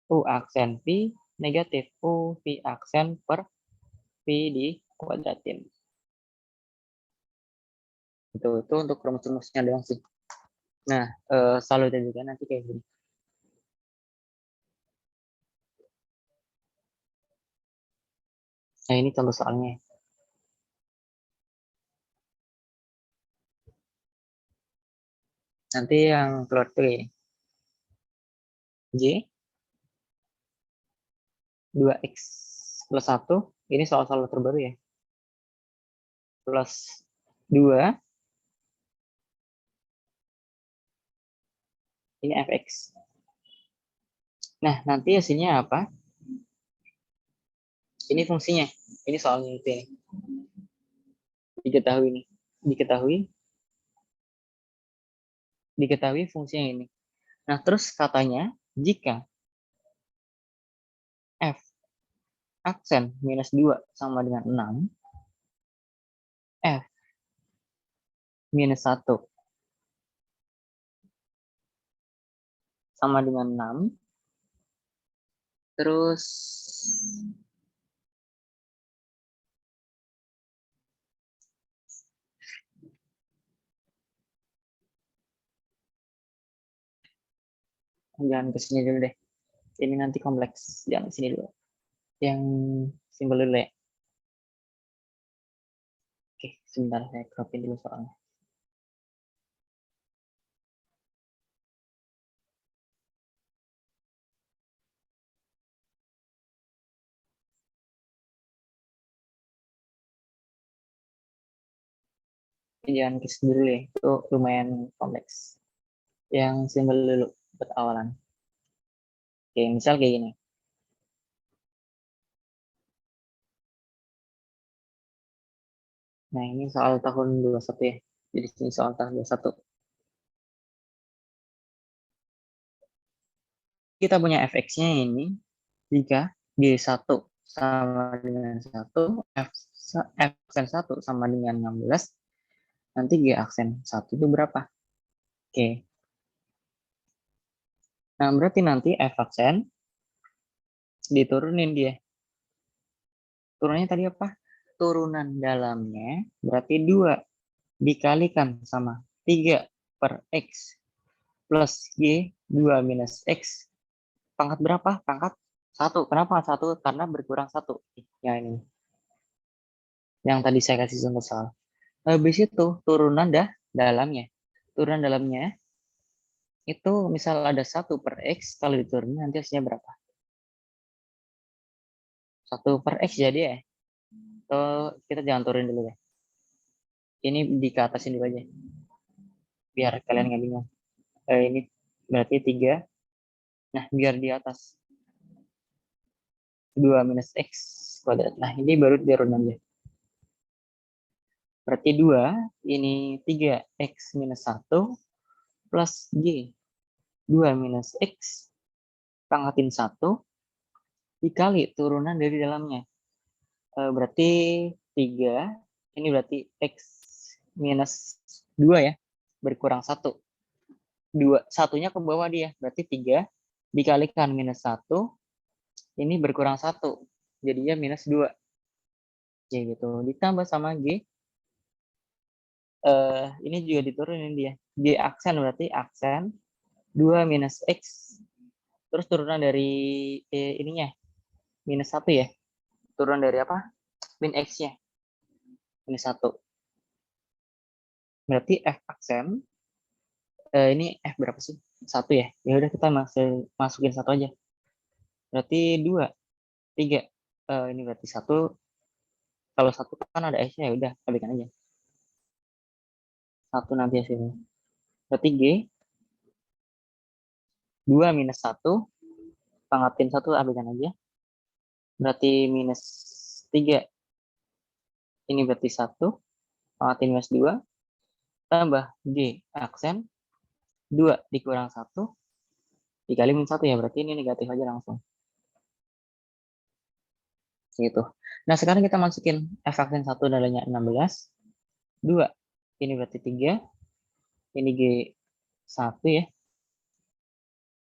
U aksen V negatif U V aksen per dikuadratin. Itu untuk rumus-rumusnya doang sih. Nah, salutnya juga nanti kayak gini. Nah, ini contoh soalnya. Nanti yang keluar tuh ya. J 2x plus 1. Ini soal-soal terbaru ya. Plus 2. Ini fx. Nah, nanti hasilnya apa? Ini fungsinya. Ini soalnya itu ya. Diketahui fungsinya ini. Nah, terus katanya jika f aksen minus 2 sama dengan 6, f minus 1 sama dengan 6, terus jangan ke sini dulu deh. Ini nanti kompleks, jangan sini dulu. Yang simbol dulu ya. Oke, sebentar saya cropin dulu soalnya. Ini jangan ke sini dulu ya, itu lumayan kompleks. Yang simbol dulu buat awalan. Oke, misal kayak gini. Nah, ini soal tahun 21 ya. Jadi ini soal tahun 21. Kita punya fx-nya ini jika G1 sama dengan 1, F aksen 1 sama dengan 16, nanti G aksen 1 itu berapa? Oke. Nah, berarti nanti F aksen diturunin dia. Turunannya tadi apa? Turunan dalamnya berarti 2 dikalikan sama 3 per X plus Y 2 minus X. Pangkat berapa? Pangkat 1. Kenapa 1? Karena berkurang 1. Ya ini. Yang tadi saya kasih contoh soal. Habis itu turunan dalamnya. Turunan dalamnya itu misal ada 1 per X, kalau diturunin nanti hasilnya berapa? 1 per X jadi ya. Atau kita jangan turunin dulu ya. Ini di ke atasin dulu aja. Biar kalian nggak bingung. Ini berarti 3. Nah, biar di atas 2 minus X kuadrat. Nah, ini baru turunan aja. Berarti 2, ini 3X minus 1 plus G 2 minus X pangkatin 1 dikali turunan dari dalamnya. Berarti 3, ini berarti X minus 2 ya, berkurang 1. 2, satunya ke bawah dia, berarti 3 dikalikan minus 1, ini berkurang 1, jadinya minus 2. Oke, gitu. Ditambah sama G, ini juga diturunin dia. G aksen berarti aksen 2 minus X, terus turunan dari ininya, minus 1 ya. Turun dari apa? Min X-nya. Minus 1. Berarti F aksen, ini F berapa sih? 1 ya? Ya udah kita masukin 1 aja. Berarti 2, 3. Ini berarti 1. Kalau 1 kan ada S-nya, ya udah, kalikan aja. 1 nanti hasilnya. Berarti G, 2 minus 1, pangkatin 1, ambilkan aja. Berarti minus 3. Ini berarti 1, pangkatin minus 2, tambah G aksen, 2 dikurang 1, dikali minus 1 ya, berarti ini negatif aja langsung. Gitu. Nah, sekarang kita masukin F aksen 1 nilainya 16, 2, ini berarti 3, ini G1 ya,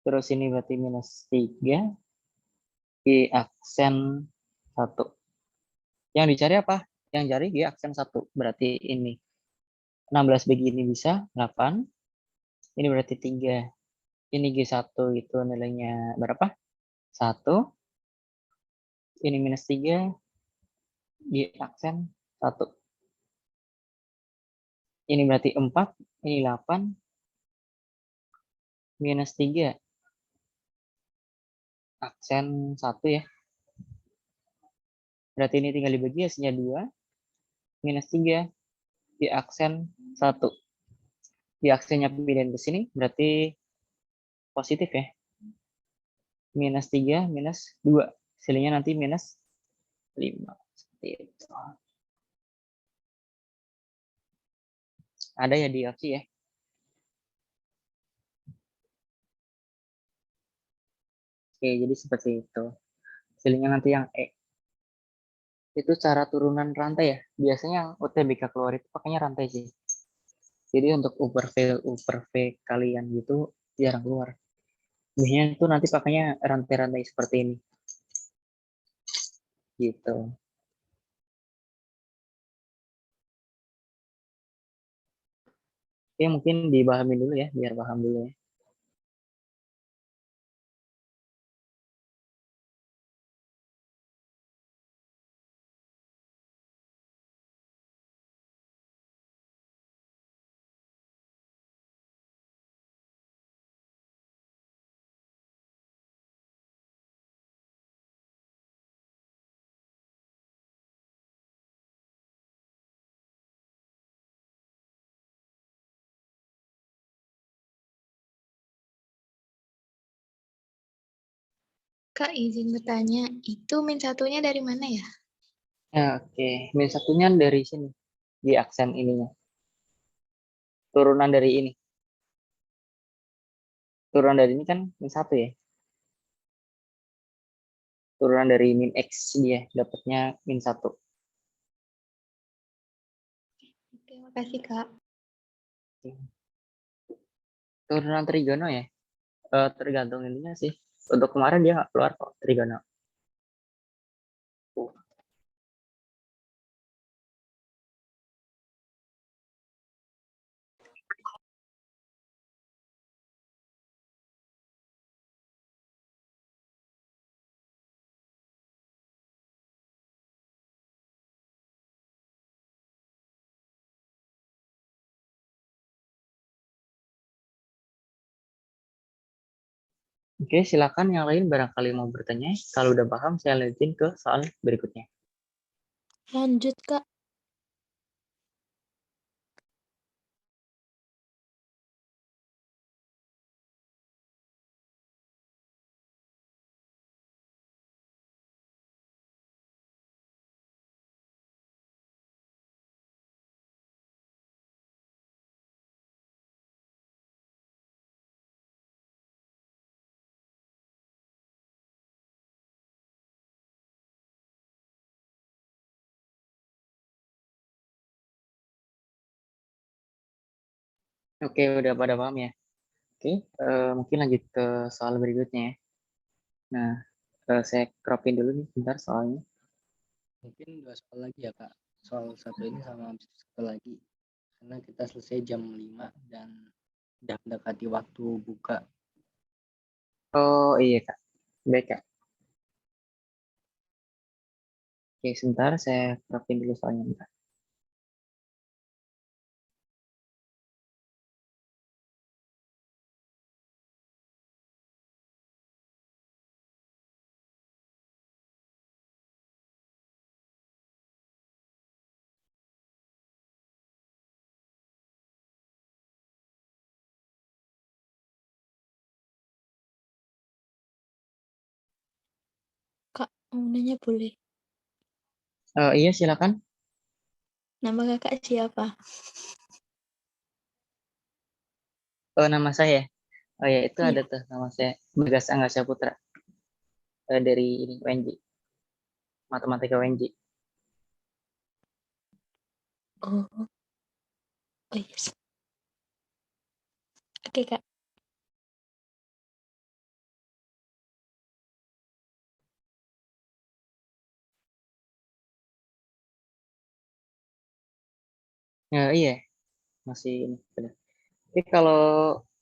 terus ini berarti minus 3, G aksen 1. Yang dicari apa? Yang cari G aksen 1. Berarti ini 16 begini bisa 8. Ini berarti 3. Ini G1 itu nilainya berapa? 1. Ini minus 3. G aksen 1. Ini berarti 4. Ini 8. Minus 3. Aksen 1 ya. Berarti ini tinggal dibagi hasilnya 2. Minus 3. Di aksen 1. Di aksennya pindahin ke sini. Berarti positif ya. Minus 3 minus 2. Hasilnya nanti minus 5. Seperti itu. Ada ya di opsi ya. Oke, jadi seperti itu. Hasilnya nanti yang E. Itu cara turunan rantai ya. Biasanya yang UTBK keluar itu pakainya rantai sih. Jadi untuk UPV kalian gitu jarang keluar. Biasanya itu nanti pakainya rantai-rantai seperti ini. Gitu. Oke, mungkin dipahami dulu ya, biar paham dulu ya. Kak, izin bertanya, itu min satunya dari mana ya? Ya, oke. Min satunya dari sini. Di aksen ininya. Turunan dari ini. Turunan dari ini kan min 1 ya. Turunan dari min X dia. Dapatnya min 1. Oke, makasih Kak. Turunan trigono ya. Tergantung ininya sih. Untuk kemarin dia nggak keluar kok trigono. Oke, silakan yang lain barangkali mau bertanya. Kalau udah paham, saya lanjutin ke soal berikutnya. Lanjut, Kak. Oke, udah pada paham ya? Oke, mungkin lanjut ke soal berikutnya ya. Nah, saya cropin dulu nih bentar soalnya. Mungkin 2 soal lagi ya Kak. Soal satu ini sama satu lagi. Karena kita selesai jam 5 dan udah mendekati waktu buka. Oh iya Kak, baik Kak. Oke, sebentar saya cropin dulu soalnya bentar. Kak, mau nanya boleh? Iya silakan. Nama kakak siapa? Nama saya. Oh ya, itu Iya. ada tuh nama saya. Bagas Anggasya Putra. Dari ini UNJ. Matematika UNJ. Oh, oh yes. Oke, Kak. Ya, iya, masih ini. Benar. Tapi kalau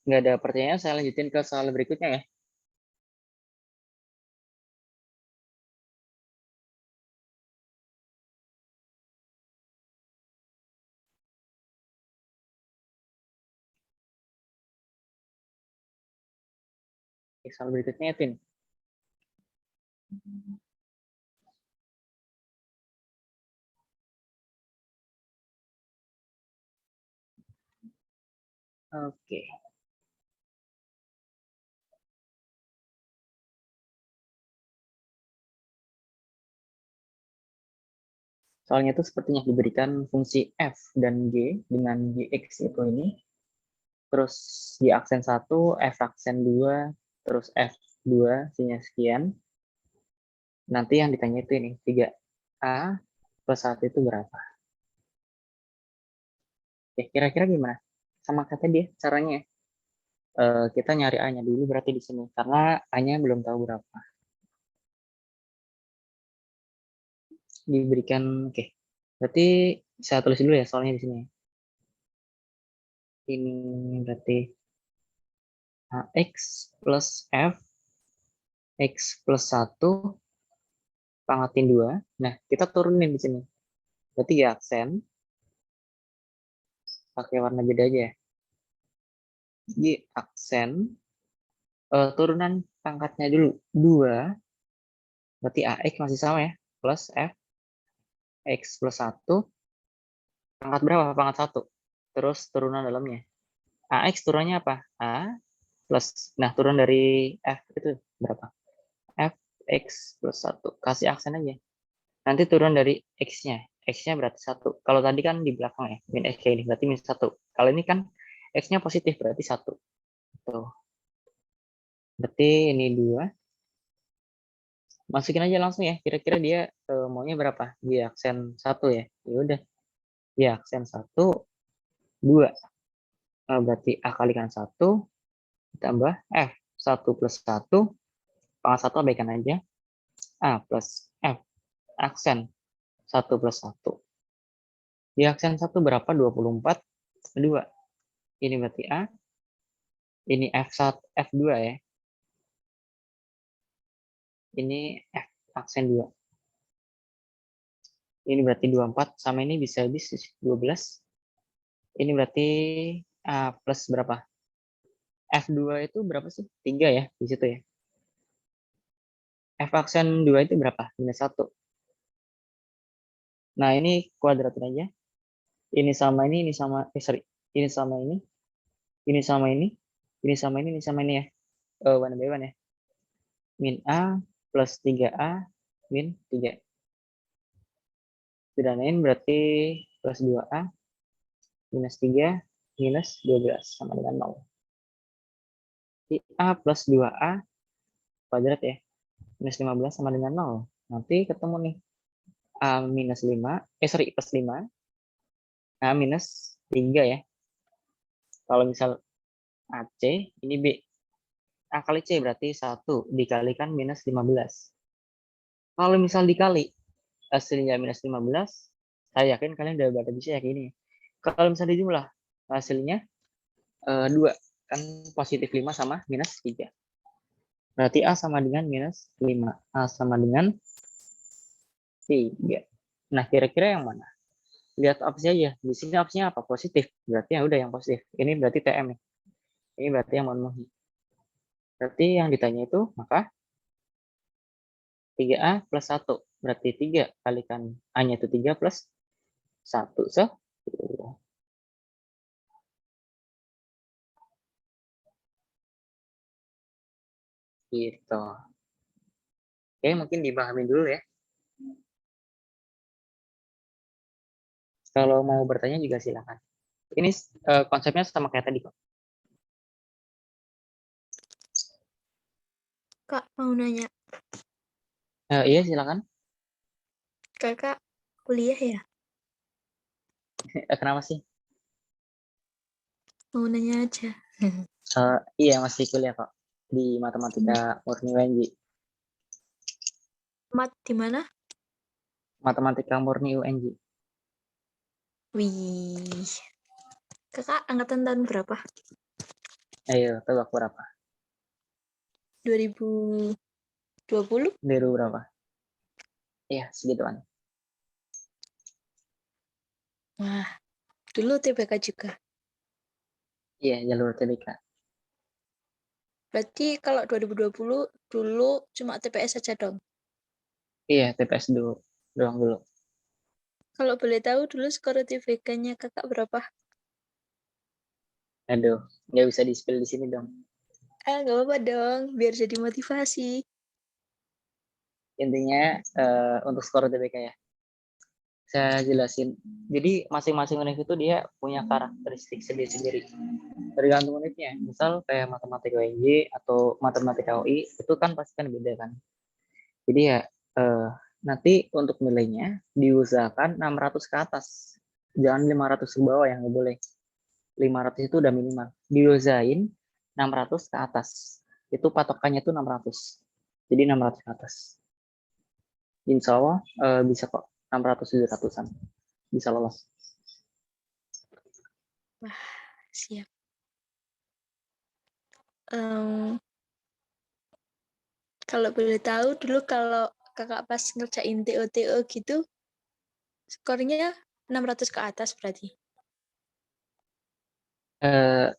nggak ada pertanyaan, saya lanjutin ke soal berikutnya ya. Oke, soal berikutnya, Tin. Oke. Soalnya itu sepertinya diberikan fungsi f dan g dengan gx itu ini. Terus di aksen 1, f aksen 2, terus f2, sinya sekian. Nanti yang ditanya itu ini, 3a plus 1 itu berapa? Oke, kira-kira gimana? Sama kata dia caranya. Kita nyari a-nya dulu berarti di sini. Karena a-nya belum tahu berapa. Diberikan, oke. Berarti saya tulis dulu ya soalnya di sini. Ini berarti ax plus f, x plus 1, pangkatin 2. Nah, kita turunin di sini. Berarti ya aksen, pakai warna beda aja ya. Di aksen, turunan pangkatnya dulu 2, berarti ax masih sama ya, plus f, x plus 1, pangkat berapa? Pangkat 1. Terus turunan dalamnya. Ax turunannya apa? A plus, nah turun dari f itu berapa? F, x plus 1. Kasih aksen aja. Nanti turun dari x-nya. X-nya berarti 1. Kalau tadi kan di belakang ya, min x kayak ini, berarti min 1. Kalau ini kan x-nya positif, berarti 1. Tuh. Berarti ini 2. Masukin aja langsung ya. Kira-kira dia maunya berapa? Di aksen 1 ya. Ya udah. Di aksen 1, 2. Berarti A kalikan 1 ditambah F. 1 plus 1. Pangkat 1 abaikan aja. A plus F. Aksen 1 plus 1. Di aksen 1 berapa? 24. 2. Ini berarti A. Ini F1, F2 ya. Ini F aksen 2. Ini berarti 24 sama ini bisa habis 12. Ini berarti A plus berapa? F2 itu berapa sih? 3 ya di situ ya. F aksen 2 itu berapa? Minus 1. Nah, ini kuadratin aja. Ini sama ini sama, sorry. Ini sama ini sama ini sama ini sama ini ya. One by one ya. Min A plus 3A min 3. Sederhanain berarti plus 2A minus 3 minus 12 sama dengan 0. Di A plus 2A kuadrat ya. Minus 15 sama dengan 0. Nanti ketemu nih. A minus 5, sorry, plus 5. A minus 3 ya. Kalau misal AC, ini B. A kali C berarti 1 dikalikan minus 15. Kalau misal dikali, hasilnya minus 15, saya yakin kalian udah pada bisa ya kayak ini. Kalau misal dijumlah, hasilnya 2. Kan positif 5 sama minus 3. Berarti A sama dengan minus 5. A sama dengan 3. Nah, kira-kira yang mana? Lihat opsi aja. Di sini opsinya apa? Positif. Berarti ya udah yang positif. Ini berarti TM nih. Ini berarti yang memenuhi. Berarti yang ditanya itu, maka 3A plus 1. Berarti 3 kalikan A-nya itu 3 plus 1. So, gitu. Oke, mungkin dipahami dulu ya. Kalau mau bertanya juga silakan. Ini konsepnya sama kayak tadi kok. Kak, mau nanya. Iya, silakan. Kakak kuliah ya? Kenapa sih? Mau nanya aja. Iya, masih kuliah kok. Di Matematika Murni UNJ. Mat di mana? Matematika Murni UNJ. Wih. Kakak angkatan tahun berapa? Ayo, tebak berapa? 2020? Biru berapa? Iya, segituan. Wah, dulu TBK juga. Iya, jalur TBK. Berarti kalau 2020 dulu cuma TPS saja dong. Iya, TPS dulu. Doang dulu. Kalau boleh tahu dulu skor TBK-nya kakak berapa? Aduh, nggak bisa di-spill di sini dong. Nggak apa-apa dong, biar jadi motivasi. Intinya untuk skor TBK ya. Saya jelasin. Jadi masing-masing univ itu dia punya karakteristik sendiri-sendiri. Tergantung univnya. Misal kayak matematika UNJ atau matematika UI itu kan pasti kan beda kan. Jadi ya nanti untuk nilainya diusahakan 600 ke atas. Jangan 500 ke bawah yang nggak boleh. 500 itu udah minimal. Diusahain 600 ke atas. Itu patokannya tuh 600. Jadi 600 ke atas. Insya Allah bisa kok 600-700an. Bisa lolos. Wah, siap. Em, kalau boleh tahu dulu kalau kakak pas ngerjain TO gitu, skornya 600 ke atas berarti.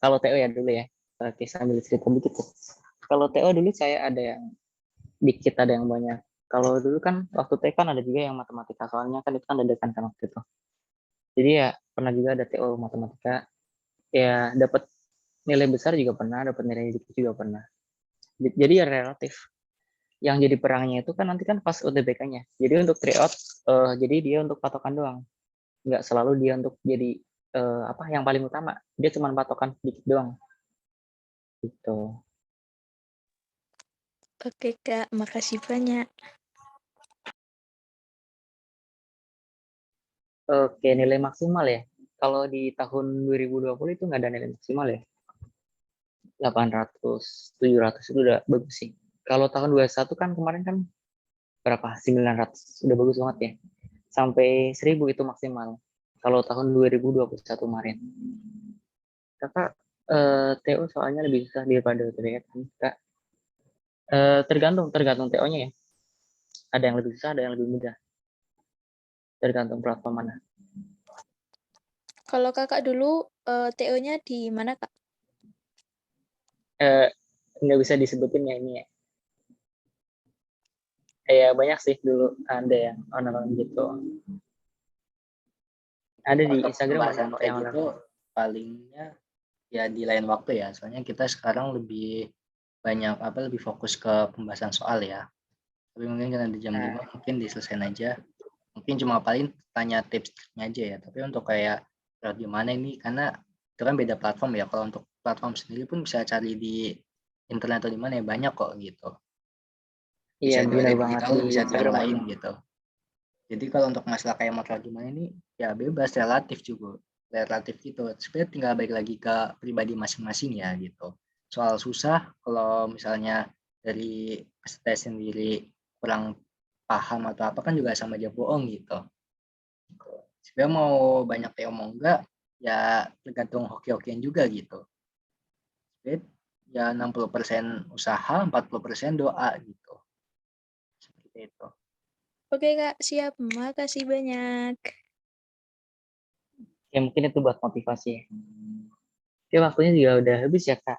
Kalau TO ya dulu ya. Oke, sambil cerita dikit tuh. Kalau TO dulu saya ada yang dikit, ada yang banyak. Kalau dulu kan waktu TO kan ada juga yang matematika, soalnya kan itu kan dadakan kan waktu itu. Jadi ya pernah juga ada TO matematika. Ya dapat nilai besar juga pernah, dapat nilai dikit juga pernah. Jadi ya relatif. Yang jadi perangnya itu kan nanti kan pas UTBK-nya. Jadi untuk tryout, jadi dia untuk patokan doang. Nggak selalu dia untuk jadi apa yang paling utama. Dia cuma patokan dikit doang. Gitu. Oke kak, makasih banyak. Oke, nilai maksimal ya. Kalau di tahun 2020 itu nggak ada nilai maksimal ya. 800, 700 itu udah bagus sih. Kalau tahun 21 kan kemarin kan berapa? 900. Udah bagus banget ya. Sampai 1000 itu maksimal. Kalau tahun 2021 kemarin. Kakak TO soalnya lebih susah daripada UTBK kan. Kak, tergantung TO-nya ya. Ada yang lebih susah, ada yang lebih mudah. Tergantung platform mana. Kalau kakak dulu TO-nya di mana kak? Nggak bisa disebutin ya ini ya. Kayak banyak sih dulu ada yang online gitu. Ada di Untuk Instagram pembahasan banyak kok kayak yang gitu online. palingnya ya di lain waktu ya. Soalnya kita sekarang lebih banyak lebih fokus ke pembahasan soal ya. Tapi mungkin karena di jam 5 mungkin diselesain aja. Mungkin cuma paling tanya tips-tipsnya aja ya. Tapi untuk kayak gimana ini karena itu kan beda platform ya. Kalau untuk platform sendiri pun bisa cari di internet atau di mana ya banyak kok gitu. Iya, Bisa di benar Wadah banget Digital, di bisa di yang Instagram lain banyak. gitu. Jadi kalau untuk masalah kayak masalah gimana ini ya bebas relatif juga. Relatif gitu. Sebenarnya tinggal balik lagi ke pribadi masing-masing ya gitu. Soal susah kalau misalnya dari peserta sendiri kurang paham atau apa kan juga sama aja bohong gitu. Sebenarnya mau banyak TO mau enggak ya tergantung hoki-hokian juga gitu. Ya 60% usaha, 40% doa gitu. Seperti itu. Oke kak, siap. Makasih banyak. Ya mungkin itu buat motivasi ya. Oke, waktunya juga udah habis ya Kak.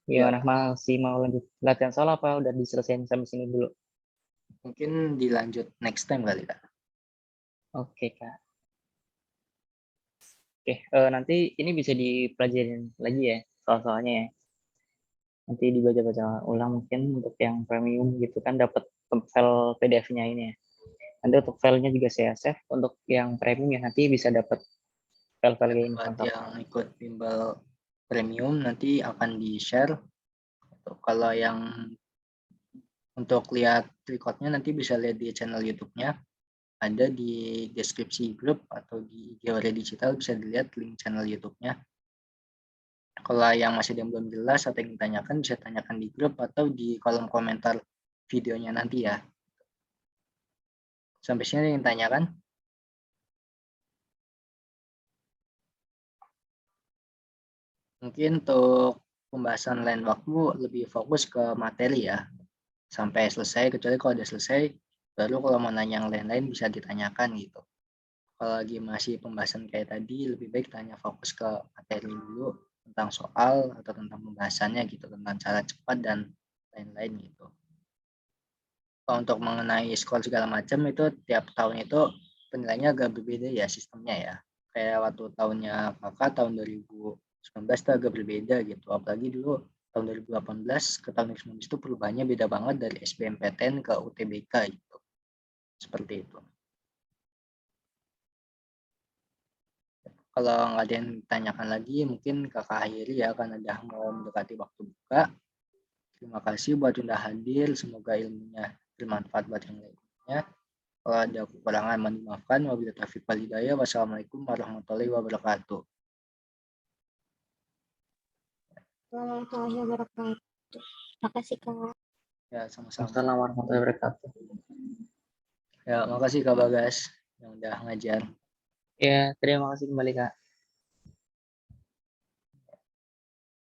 Ya, Gimana, masih mau lanjut latihan soal apa udah diselesaikan sampai sini dulu? mungkin dilanjut next time kali Kak. Oke Kak. Oke, nanti ini bisa dipelajarin lagi ya soal-soalnya ya. Nanti dibaca-baca ulang mungkin untuk yang premium gitu kan dapat file PDF-nya ini ya. Nanti untuk filenya juga saya save. Untuk yang premium ya nanti bisa dapat file-file kayak ini Buat lengkap. yang ikut bimbel premium nanti akan di-share. Kalau yang untuk lihat recordnya nanti bisa lihat di channel YouTube-nya. Ada di deskripsi grup atau di IG Wadah Digital bisa dilihat link channel YouTube-nya. Kalau yang masih ada yang belum jelas atau yang ditanyakan bisa tanyakan di grup atau di kolom komentar videonya nanti ya. Sampai sini ada yang ditanyakan? Mungkin untuk pembahasan lain waktu lebih fokus ke materi ya, sampai selesai, kecuali kalau udah selesai, baru kalau mau nanya yang lain-lain bisa ditanyakan gitu. Kalau lagi masih pembahasan kayak tadi, lebih baik tanya fokus ke materi dulu, tentang soal atau tentang pembahasannya gitu, tentang cara cepat dan lain-lain gitu. Kalau untuk mengenai skor segala macam itu tiap tahun itu penilaiannya agak berbeda ya sistemnya ya. Kayak waktu tahunnya kakak tahun 2019 itu agak berbeda gitu. Apalagi dulu tahun 2018 ke tahun 2019 itu perubahannya beda banget dari SBMPTN ke UTBK gitu. Seperti itu. Kalau nggak ada yang ditanyakan lagi, mungkin kakak akhiri ya, karena udah mau mendekati waktu buka. Terima kasih buat udah hadir, semoga ilmunya bermanfaat buat yang lainnya. Kalau ada kekurangan mohon dimaafkan. Wabillahi taufiq wal hidayah. Wassalamualaikum warahmatullahi wabarakatuh. Warahmatullahi wabarakatuh. Makasih Kak. Ya, sama-sama. Assalamualaikum warahmatullahi wabarakatuh. Ya, makasih Kak Bagas yang udah ngajar. Ya, terima kasih kembali Kak.